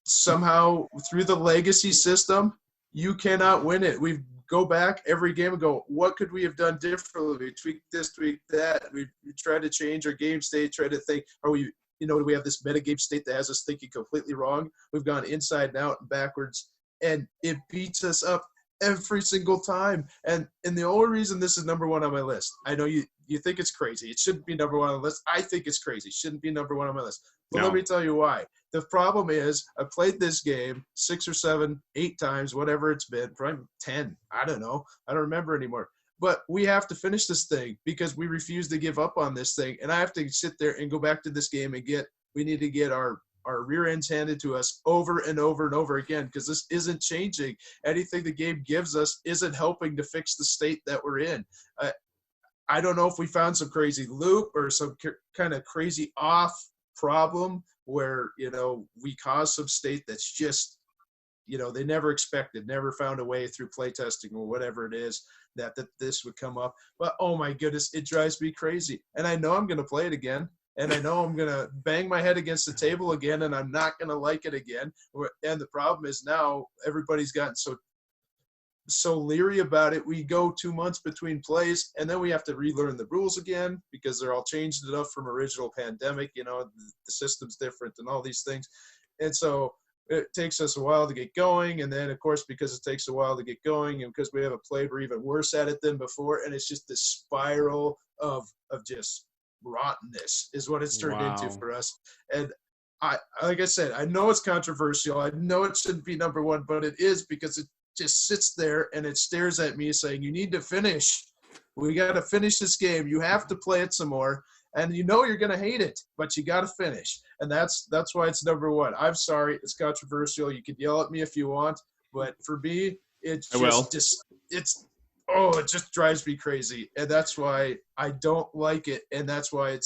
Somehow through the legacy system, you cannot win it. We go back every game and go, what could we have done differently? We tweak this, tweak that. We try to change our game state, try to think, do we have this metagame state that has us thinking completely wrong? We've gone inside and out and backwards, and it beats us up every single time. And the only reason this is number one on my list, I know you think it's crazy. It shouldn't be number one on the list. I think it's crazy. It shouldn't be number one on my list. But Let me tell you why. The problem is I played this game 6 or 7, 8 times, whatever it's been, probably 10. I don't know. I don't remember anymore. But we have to finish this thing because we refuse to give up on this thing. And I have to sit there and go back to this game and we need to get our rear ends handed to us over and over and over again, because this isn't changing. Anything the game gives us isn't helping to fix the state that we're in. I don't know if we found some crazy loop or some kind of crazy off problem where, we caused some state that's just, they never expected, never found a way through playtesting or whatever it is that this would come up. But oh my goodness, it drives me crazy. And I know I'm going to play it again. And I know I'm going to bang my head against the table again, and I'm not going to like it again. And the problem is now everybody's gotten so leery about it. We go 2 months between plays, and then we have to relearn the rules again because they're all changed enough from original Pandemic. The system's different and all these things. And so it takes us a while to get going. And then, of course, because it takes a while to get going and because we haven't played, we're even worse at it than before. And it's just this spiral of just rottenness is what it's turned into for us. And like I said, I know it's controversial. I know it shouldn't be number one, but it is because it just sits there and it stares at me saying, you need to finish. We got to finish this game. You have to play it some more. And you're going to hate it, but you got to finish. And that's why it's number one. I'm sorry. It's controversial. You can yell at me if you want, but for me, it just drives me crazy. And that's why I don't like it. And that's why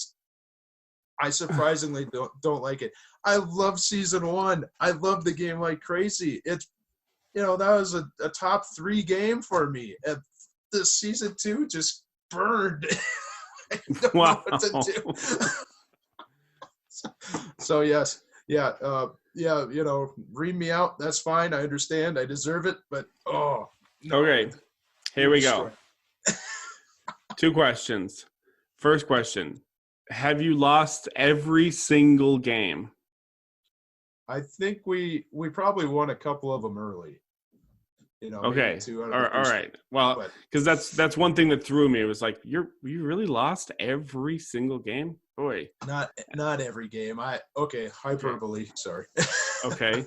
I surprisingly don't like it. I love Season 1. I love the game like crazy. It's, that was a top 3 game for me. And the Season 2 just burned. I don't know what to do. So yes. Yeah. Read me out. That's fine. I understand. I deserve it. But, no. Okay. Here we go. 2 questions. First question. Have you lost every single game? I think we probably won a couple of them early. Okay. All right. Well, because that's one thing that threw me. It was like, you really lost every single game? Boy. Not every game. Hyperbole. Okay. Sorry. Okay.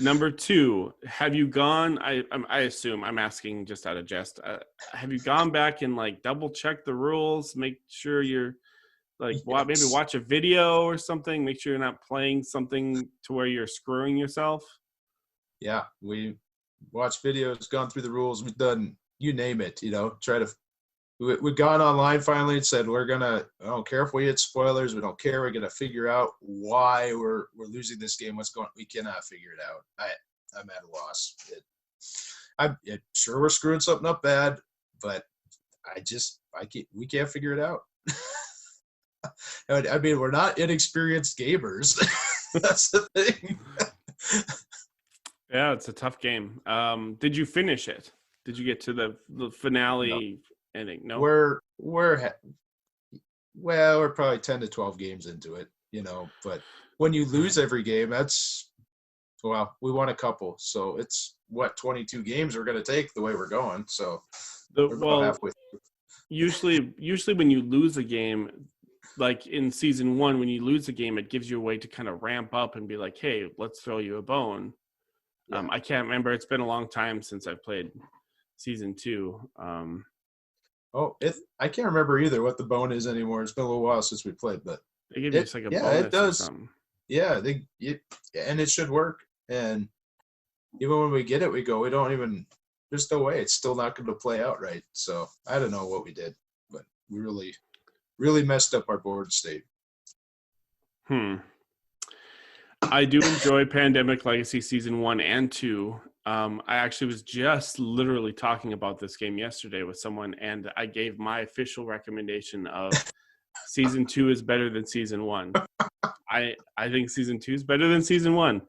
Number 2, have you gone? I assume I'm asking just out of jest. Have you gone back and double check the rules, make sure you're maybe watch a video or something, make sure you're not playing something to where you're screwing yourself? Yeah, we watched videos, gone through the rules, we've done you name it. We've gone online finally and said I don't care if we hit spoilers, we don't care. We're gonna figure out why we're losing this game. What's going on? We cannot figure it out. I'm at a loss. I'm sure we're screwing something up bad, but we can't figure it out. I mean, we're not inexperienced gamers. That's the thing. Yeah, it's a tough game. Did you finish it? Did you get to the finale ending? No. We're probably 10 to 12 games into it, but when you lose every game, we won a couple. So it's 22 games we're going to take the way we're going. So we're about halfway through. Usually when you lose a game, like in Season 1, when you lose a game, it gives you a way to kind of ramp up and be like, hey, let's throw you a bone. Yeah. I can't remember. It's been a long time since I've played season 2. I can't remember either what the bone is anymore. It's been a little while since we played, but They give you just like a it bonus or does. something. Yeah, and it should work. And even when we get it, we don't even. There's no way it's still not going to play out right. So I don't know what we did, but we really, really messed up our board state. I do enjoy Pandemic Legacy Season 1 and 2. I actually was just literally talking about this game yesterday with someone, and I gave my official recommendation of Season 2 is better than Season 1. I think Season 2 is better than Season 1.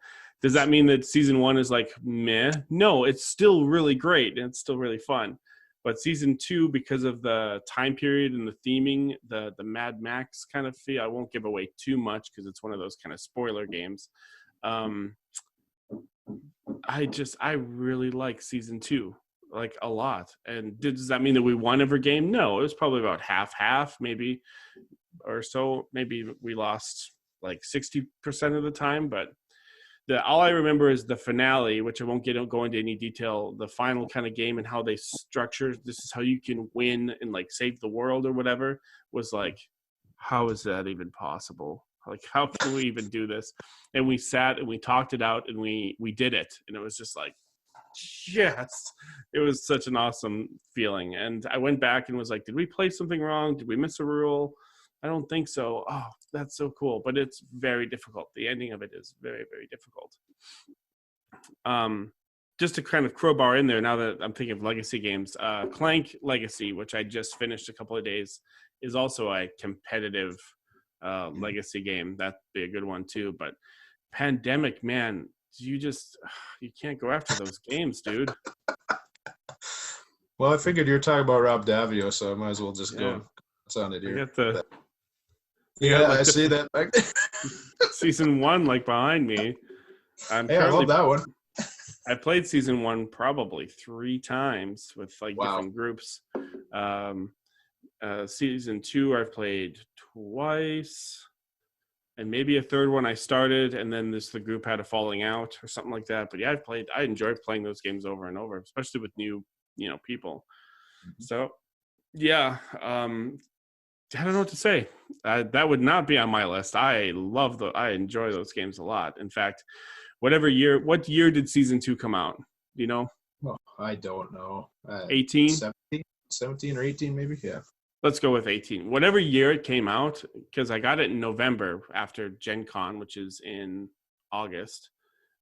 Does that mean that Season 1 is like meh? No, it's still really great, and it's still really fun. But Season 2, because of the time period and the theming, the Mad Max kind of feel, I won't give away too much because it's one of those kind of spoiler games. I really like Season 2, like a lot. And does that mean that we won every game? No, it was probably about half, maybe, or so. Maybe we lost like 60% of the time, but all I remember is the finale, which I won't go into any detail, the final kind of game and how they structure, this is how you can win and like save the world or whatever, was like, how is that even possible? Like, how can we even do this? And we sat and we talked it out and we did it. And it was just like, yes, it was such an awesome feeling. And I went back and was like, did we play something wrong? Did we miss a rule? I don't think so. Oh, that's so cool. But it's very difficult. The ending of it is very, very difficult. Just to kind of crowbar in there, now that I'm thinking of legacy games, Clank Legacy, which I just finished a couple of days, is also a competitive legacy game. That'd be a good one too. But Pandemic, man, you can't go after those games, dude. Well, I figured you were talking about Rob Davio, so I might as well just go on it here. I see that back there. Season 1, like behind me. I love that one. I played Season 1 probably 3 times with like different groups. Season 2 I've played twice, and maybe a third one I started, and then the group had a falling out or something like that. But yeah, I enjoyed playing those games over and over, especially with new people. Mm-hmm. So yeah, I don't know what to say. That would not be on my list. I enjoy those games a lot. In fact, what year did Season 2 come out? Do you know? Well, I don't know. 18? 17 or 18 maybe, yeah. Let's go with 18. Whatever year it came out, because I got it in November after Gen Con, which is in August.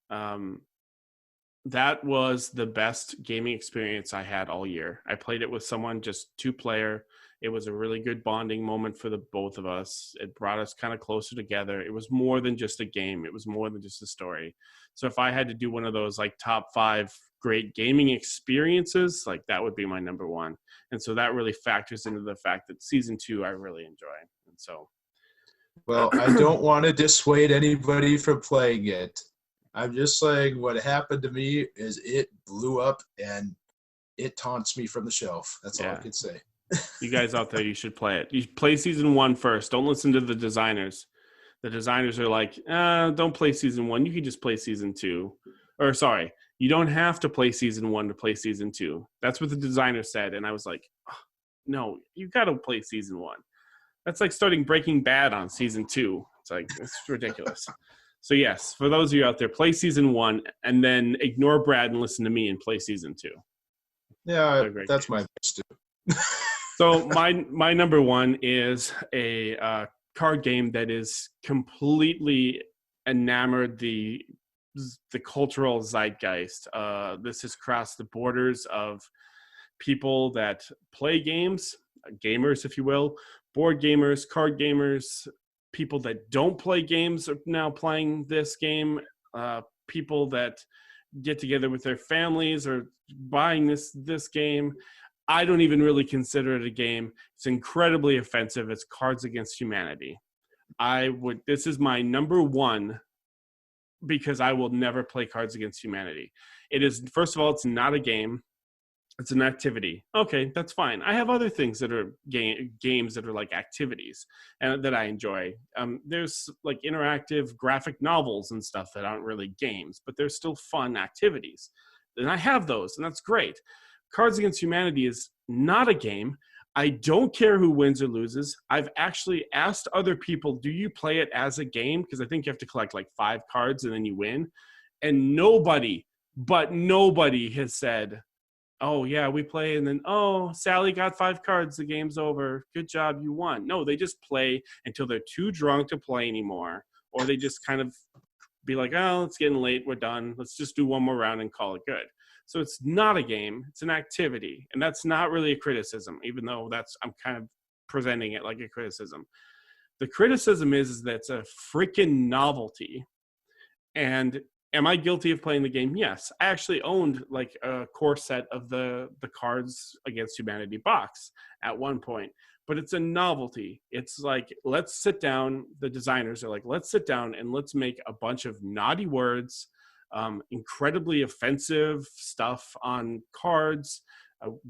That was the best gaming experience I had all year. I played it with someone, just 2-player. It was a really good bonding moment for the both of us. It brought us kind of closer together. It was more than just a game. It was more than just a story. So if I had to do one of those like top 5 great gaming experiences, like that would be my number 1. And so that really factors into the fact that Season 2 I really enjoy. And so, well, I don't want to dissuade anybody from playing it. I'm just saying what happened to me is it blew up and it taunts me from the shelf. That's all I can say. You guys out there, you should play it. You play Season 1 first. Don't listen to the designers. The designers are like, don't play Season 1. You can just play Season 2. Or sorry, you don't have to play Season 1 to play Season 2. That's what the designer said. And I was like, oh, no, you got to play Season 1. That's like starting Breaking Bad on Season 2. It's like, it's ridiculous. So yes, for those of you out there, play Season 1 and then ignore Brad and listen to me and play Season 2. Yeah, that's my best too. So my number 1 is a card game that is completely enamored the cultural zeitgeist. This has crossed the borders of people that play games, gamers, if you will, board gamers, card gamers, people that don't play games are now playing this game, people that get together with their families or buying this game. I don't even really consider it a game. It's incredibly offensive. It's Cards Against Humanity. This is my number 1 because I will never play Cards Against Humanity. It is, first of all, it's not a game. It's an activity. Okay, that's fine. I have other things that are games that are like activities and that I enjoy. There's like interactive graphic novels and stuff that aren't really games, but they're still fun activities. And I have those, and that's great. Cards Against Humanity is not a game. I don't care who wins or loses. I've actually asked other people, do you play it as a game? Because I think you have to collect like 5 cards and then you win. And nobody, but nobody has said, oh yeah, we play, and then oh, Sally got 5 cards, the game's over, good job, you won. No, they just play until they're too drunk to play anymore, or they just kind of be like, oh, it's getting late, we're done, let's just do one more round and call it good. So it's not a game, it's an activity, and that's not really a criticism, even though I'm kind of presenting it like a criticism. The criticism is that it's a freaking novelty. And am I guilty of playing the game? Yes. I actually owned like a core set of the Cards Against Humanity box at one point, but it's a novelty. It's like, let's sit down. The designers are like, let's sit down and let's make a bunch of naughty words, incredibly offensive stuff on cards,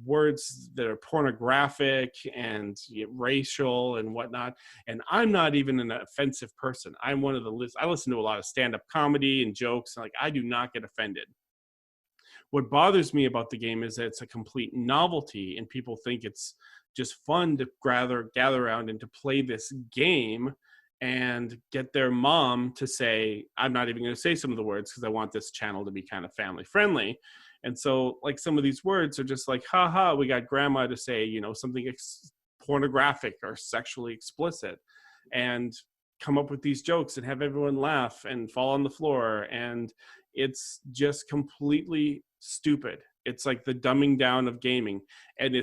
words that are pornographic and racial and whatnot. And I'm not even an offensive person. I'm one of the I listen to a lot of stand-up comedy and jokes, and like I do not get offended. What bothers me about the game is that it's a complete novelty, and people think it's just fun to gather around and to play this game and get their mom to say, I'm not even going to say some of the words because I want this channel to be kind of family friendly. And so like some of these words are just like, haha, we got grandma to say, something pornographic or sexually explicit, and come up with these jokes and have everyone laugh and fall on the floor. And it's just completely stupid. It's like the dumbing down of gaming. And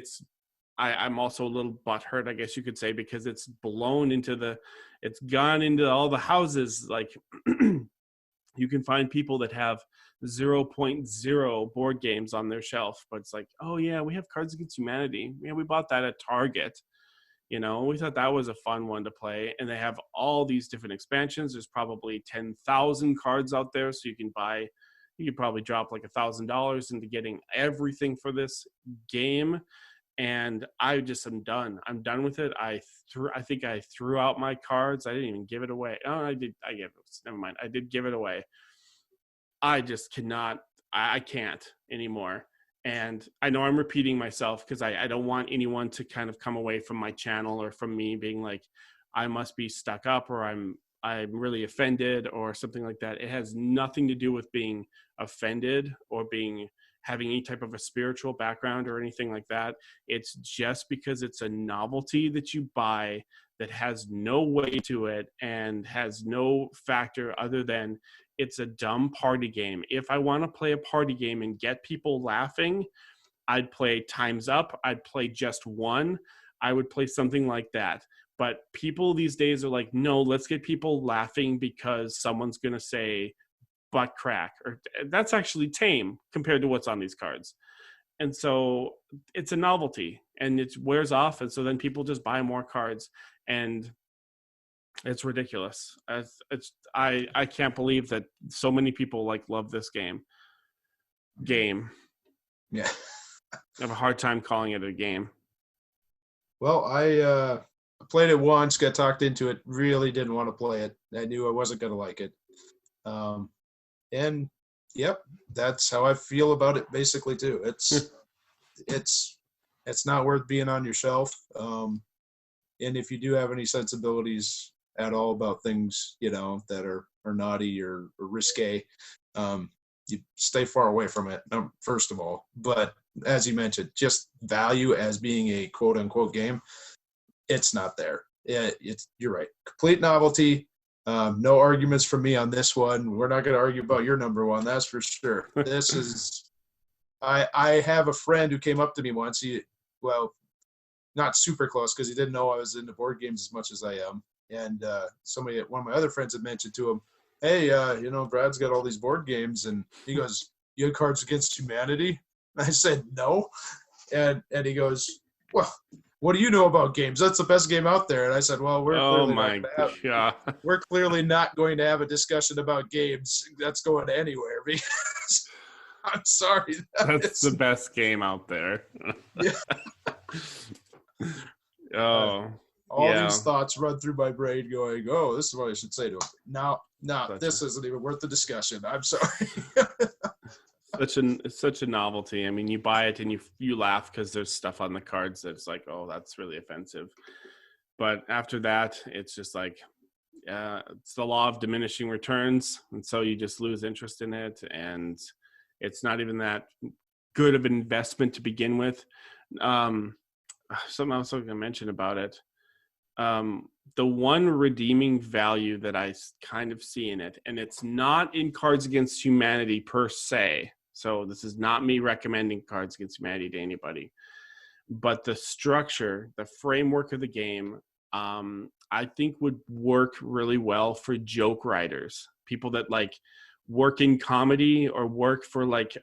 I'm also a little butthurt, I guess you could say, because it's gone into all the houses. Like you can find people that have 0.0 board games on their shelf, but it's like, oh yeah, we have Cards Against Humanity. Yeah, we bought that at Target. We thought that was a fun one to play. And they have all these different expansions. There's probably 10,000 cards out there, so you could probably drop like $1,000 into getting everything for this game. And I just am done. I'm done with it. I think I threw out my cards. I didn't even give it away. Oh, I did. Never mind. I did give it away. I just cannot. I can't anymore. And I know I'm repeating myself because I don't want anyone to kind of come away from my channel or from me being like, I must be stuck up or I'm really offended or something like that. It has nothing to do with being offended or having any type of a spiritual background or anything like that. It's just because it's a novelty that you buy that has no weight to it and has no factor other than it's a dumb party game. If I want to play a party game and get people laughing, I'd play Time's Up. I'd play Just One. I would play something like that. But people these days are like, no, let's get people laughing because someone's going to say butt crack. Or that's actually tame compared to what's on these cards. And so it's a novelty and it wears off. And so then people just buy more cards and it's ridiculous. I can't believe that so many people love this game. Yeah. I have a hard time calling it a game. Well, I played it once, got talked into it, really didn't want to play it. I knew I wasn't going to like it. And yep, that's how I feel about it basically too. It's not worth being on your shelf. And if you do have any sensibilities at all about things, that are naughty or risque, you stay far away from it, first of all. But as you mentioned, just value as being a quote unquote game, it's not there. You're right. Complete novelty. No arguments from me on this one. We're not going to argue about your number one. That's for sure. This is, I have a friend who came up to me once. Not super close because he didn't know I was into board games as much as I am. And one of my other friends had mentioned to him, hey, Brad's got all these board games. And he goes, you had Cards Against Humanity? And I said, no. And he goes, well, what do you know about games? That's the best game out there. And I said, well, we're clearly not going to have a discussion about games. That's going anywhere. I'm sorry. That's the best game out there. Yeah. Oh, All yeah. these thoughts run through my brain going, oh, this is what I should say to him. No, Gotcha. this isn't even worth the discussion. I'm sorry. It's such a novelty. I mean, you buy it and you laugh because there's stuff on the cards that's like, oh, that's really offensive. But after that, it's just like, it's the law of diminishing returns, and so you just lose interest in it, and it's not even that good of an investment to begin with. Something else I was going to mention about it. The one redeeming value that I kind of see in it, and it's not in Cards Against Humanity per se. So this is not me recommending Cards Against Humanity to anybody, but the structure, the framework of the game, I think would work really well for joke writers, people that like work in comedy or work for like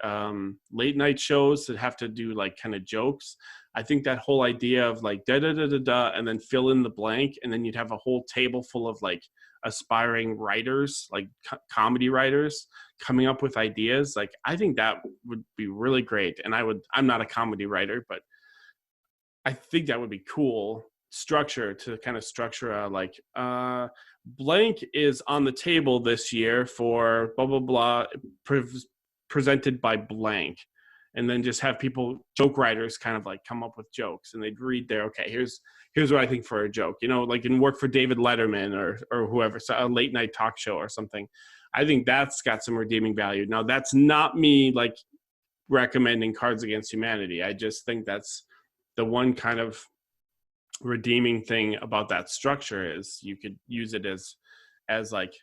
late night shows that have to do like kind of jokes. I think that whole idea of like da da da da da and then fill in the blank, and then you'd have a whole table full of like aspiring writers, like comedy writers coming up with ideas. Like I think that would be really great. And I'm not a comedy writer, but I think that would be cool structure to kind of structure a like blank is on the table this year for blah blah blah presented by blank, and then just have people, joke writers, kind of like come up with jokes, and they'd read there, okay, here's what I think for a joke, like in work for David Letterman or whoever, so a late night talk show or something. I think that's got some redeeming value. Now that's not me like recommending Cards Against Humanity. I just think that's the one kind of redeeming thing about that structure is you could use it as like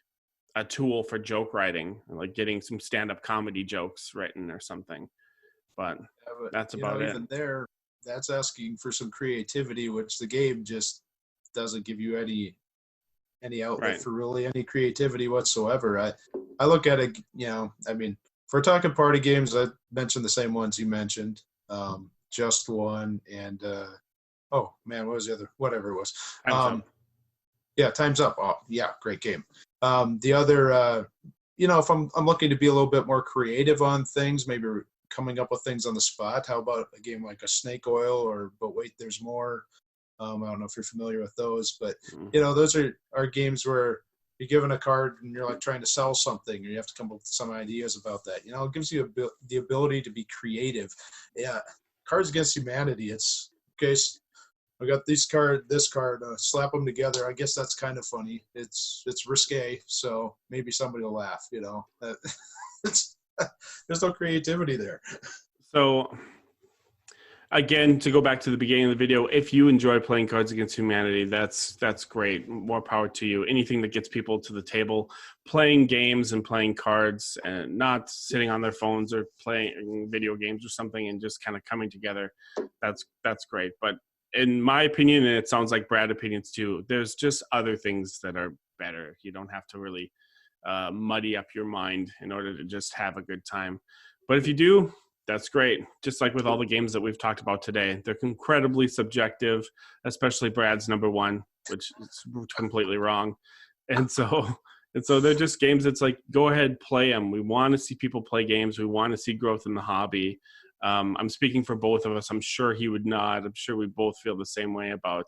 a tool for joke writing, like getting some stand-up comedy jokes written or something. But that's about it. Even there, that's asking for some creativity, which the game just doesn't give you any outlet for really any creativity whatsoever. I look at it, I mean, if we're talking party games, I mentioned the same ones you mentioned. Just One and oh man, what was the other? Whatever it was. Yeah, Time's Up. Oh yeah, great game. The other, if I'm looking to be a little bit more creative on things, maybe coming up with things on the spot. How about a game like a Snake Oil or But Wait, There's More? I don't know if you're familiar with those, but those are games where you're given a card and you're like trying to sell something, or you have to come up with some ideas about that. It gives you the ability to be creative. Yeah. Cards Against Humanity, it's okay. I got this card, slap them together. I guess that's kind of funny. It's risque, so maybe somebody will laugh. There's no creativity there. So, again, to go back to the beginning of the video, if you enjoy playing Cards Against Humanity, that's great. More power to you. Anything that gets people to the table, playing games and playing cards, and not sitting on their phones or playing video games or something, and just kind of coming together, that's great. But in my opinion, and it sounds like Brad opinions too, there's just other things that are better. You don't have to really muddy up your mind in order to just have a good time. But if you do, that's great. Just like with all the games that we've talked about today, they're incredibly subjective, especially Brad's number one, which is completely wrong. And so they're just games that's like, go ahead, play them. We want to see people play games. We want to see growth in the hobby. I'm speaking for both of us. I'm sure he would nod. I'm sure we both feel the same way about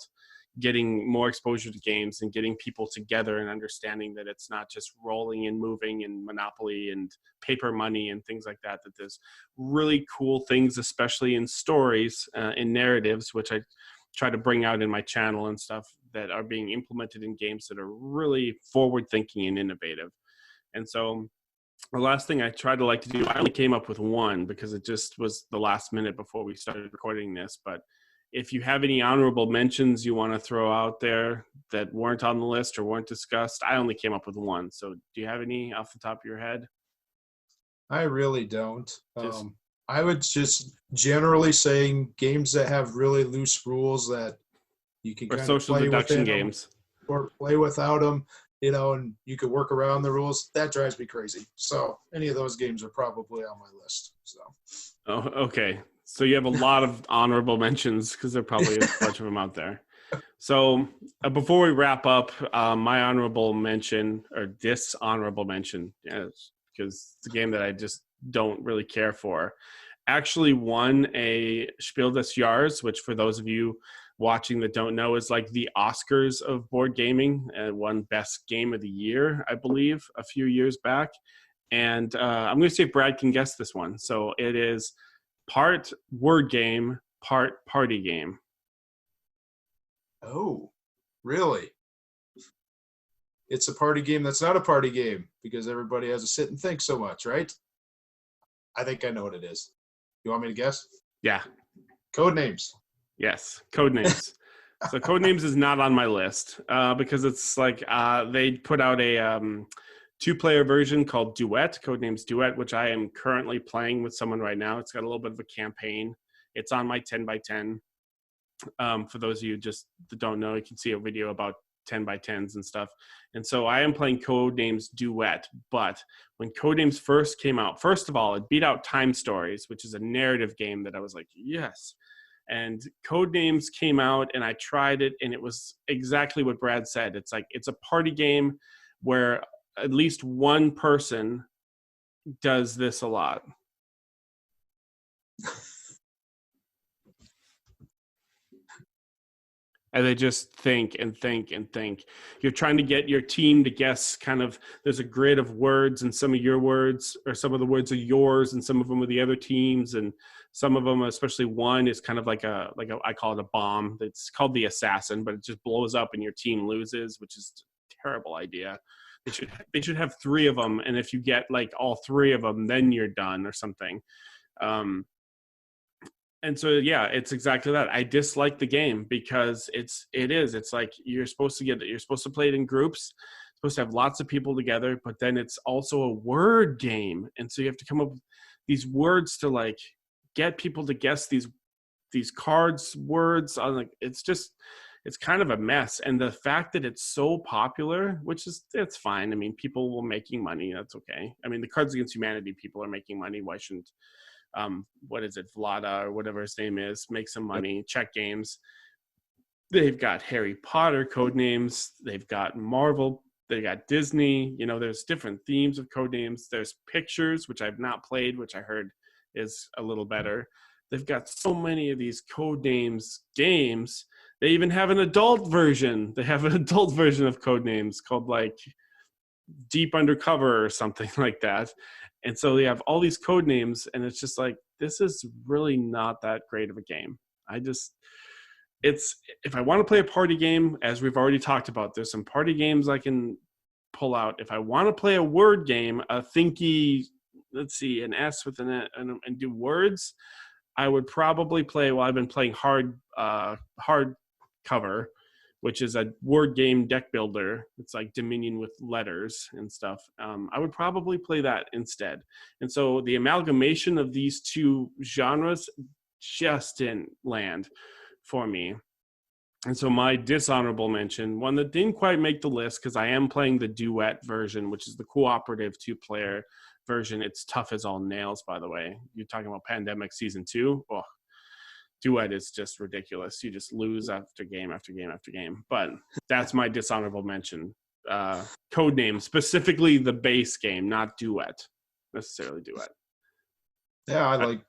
getting more exposure to games and getting people together and understanding that it's not just rolling and moving and Monopoly and paper money and things like that, that there's really cool things, especially in stories, in narratives, which I try to bring out in my channel and stuff, that are being implemented in games that are really forward thinking and innovative. And so the last thing I tried to like to do, I only came up with one because it just was the last minute before we started recording this, but if you have any honorable mentions you want to throw out there that weren't on the list or weren't discussed, I only came up with one. So do you have any off the top of your head? I really don't. I would just generally saying games that have really loose rules that you can or social deduction games or play without them, and you could work around the rules. That drives me crazy. So any of those games are probably on my list. So. Oh, okay. So you have a lot of honorable mentions because there are probably a bunch of them out there. So before we wrap up, my honorable mention, or dishonorable mention, because it's a game that I just don't really care for. Actually won a Spiel des Jahres, which for those of you watching that don't know is like the Oscars of board gaming, and won best game of the year, I believe, a few years back. And I'm going to see if Brad can guess this one. So it is part word game, part party game. Oh, really? It's a party game that's not a party game because everybody has to sit and think so much, right? I think I know what it is. You want me to guess? Yeah. Codenames. Yes. Codenames. So Codenames is not on my list because it's like they put out a 2-player version called Duet, Codenames Duet, which I am currently playing with someone right now. It's got a little bit of a campaign. It's on my 10x10. For those of you just that don't know, you can see a video about 10x10s and stuff. And so I am playing Codenames Duet. But when Codenames first came out, first of all, it beat out Time Stories, which is a narrative game that I was like, yes. And Codenames came out and I tried it, and it was exactly what Brad said. It's like it's a party game where at least one person does this a lot. And they just think and think and think. You're trying to get your team to guess kind of, there's a grid of words, and some of your words, or some of the words are yours, and some of them are the other teams, and some of them, especially one, is kind of like a I call it a bomb. It's called the assassin, but it just blows up and your team loses, which is a terrible idea. They should have 3 of them, and if you get like all 3 of them, then you're done or something. And so, yeah, it's exactly that. I dislike the game because it's like you're supposed to play it in groups, supposed to have lots of people together, but then it's also a word game. And so you have to come up with these words to like get people to guess these cards words. It's kind of a mess. And the fact that it's so popular, it's fine. I mean, people were making money. That's okay. I mean, the Cards Against Humanity people are making money. Why shouldn't what is it, Vlada or whatever his name is, make some money? Check Games, they've got Harry Potter Codenames, they've got Marvel, they got Disney. There's different themes of Codenames. There's Pictures, which I've not played, which I heard is a little better. They've got so many of these Codenames games. They even have an adult version. They have an adult version of Codenames called like Deep Undercover or something like that. And so they have all these code names, and it's just like, this is really not that great of a game. If I want to play a party game, as we've already talked about, there's some party games I can pull out. If I want to play a word game, a thinky, let's see, an S with an E and do words, I would probably play, I've been playing hard cover, which is a word game deck builder. It's like Dominion with letters and stuff. I would probably play that instead. And so the amalgamation of these 2 genres just didn't land for me. And so my dishonorable mention, one that didn't quite make the list, because I am playing the Duet version, which is the cooperative 2-player version. It's tough as all nails, by the way. You're talking about Pandemic Season 2. Oh, Duet is just ridiculous. You just lose after game after game after game. But that's my dishonorable mention. Codename, specifically the base game, not Duet. Necessarily Duet. Yeah,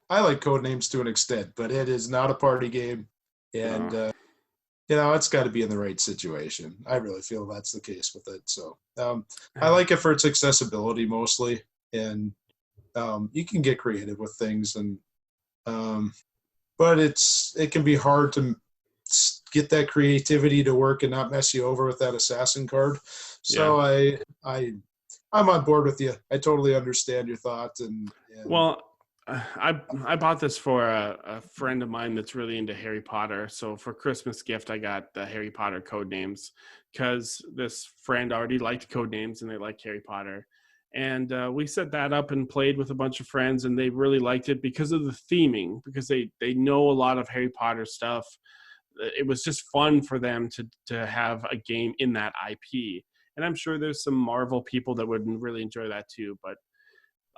I like Codenames to an extent, but it is not a party game, and it's got to be in the right situation. I really feel that's the case with it. So I like it for its accessibility mostly, and you can get creative with things, and but it can be hard to get that creativity to work and not mess you over with that assassin card. So yeah. I'm on board with you. I totally understand your thoughts. And well, I bought this for a friend of mine that's really into Harry Potter. So for Christmas gift, I got the Harry Potter Codenames because this friend already liked Codenames and they like Harry Potter. And we set that up and played with a bunch of friends, and they really liked it because of the theming, because they know a lot of Harry Potter stuff. It was just fun for them to have a game in that IP. And I'm sure there's some Marvel people that would really enjoy that too. But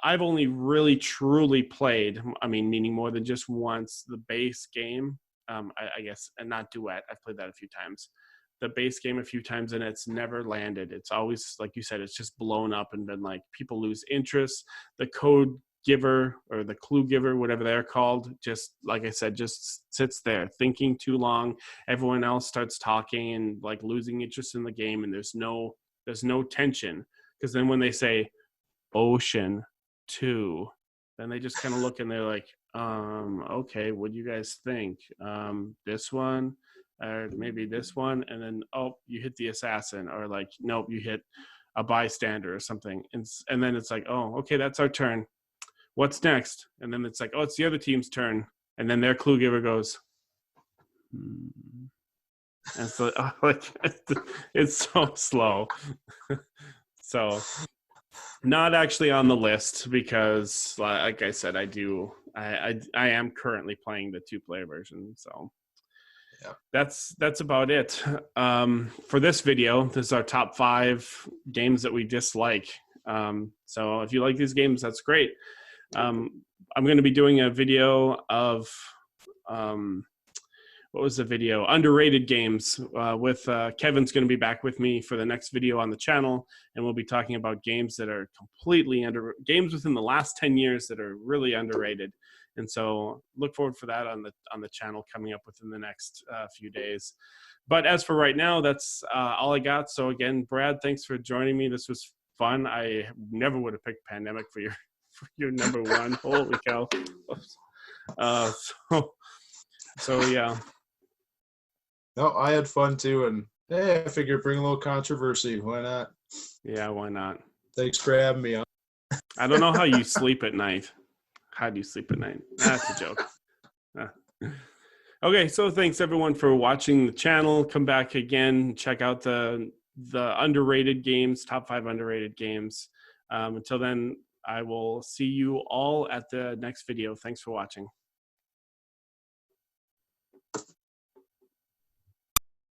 I've only really truly played, meaning more than just once, the base game. I guess, and not Duet. I've played that a few times. the base game a few times and it's never landed. It's always, like you said, it's just blown up and been like people lose interest. The code giver or the clue giver, whatever they're called, just like I said, just sits there thinking too long. Everyone else starts talking and like losing interest in the game, and there's no tension, because then when they say Ocean 2, then they just kind of look and they're like, okay, what do you guys think? This one, or maybe this one, and then you hit the assassin, or like nope, you hit a bystander or something, and then it's like, oh, okay, that's our turn. What's next? And then it's like, oh, it's the other team's turn, and then their clue giver goes, and so like it's so slow. So not actually on the list, because like I said, I am currently playing the 2-player version. So yeah, that's about it for this video. This is our top 5 games that we dislike. So if you like these games, that's great. I'm going to be doing a video of what was the video? Underrated games with Kevin's going to be back with me for the next video on the channel, and we'll be talking about games that are completely games within the last 10 years that are really underrated. And so look forward for that on the channel coming up within the next few days. But as for right now, that's all I got. So again, Brad, thanks for joining me. This was fun. I never would have picked Pandemic for your number 1. Holy cow. So yeah. No, I had fun too, and hey, I figured bring a little controversy. Why not? Yeah, why not? Thanks for having me on. I don't know how you sleep at night. How do you sleep at night? That's a joke. Okay, so thanks everyone for watching the channel. Come back again. Check out the underrated games, top 5 underrated games. Until then, I will see you all at the next video. Thanks for watching.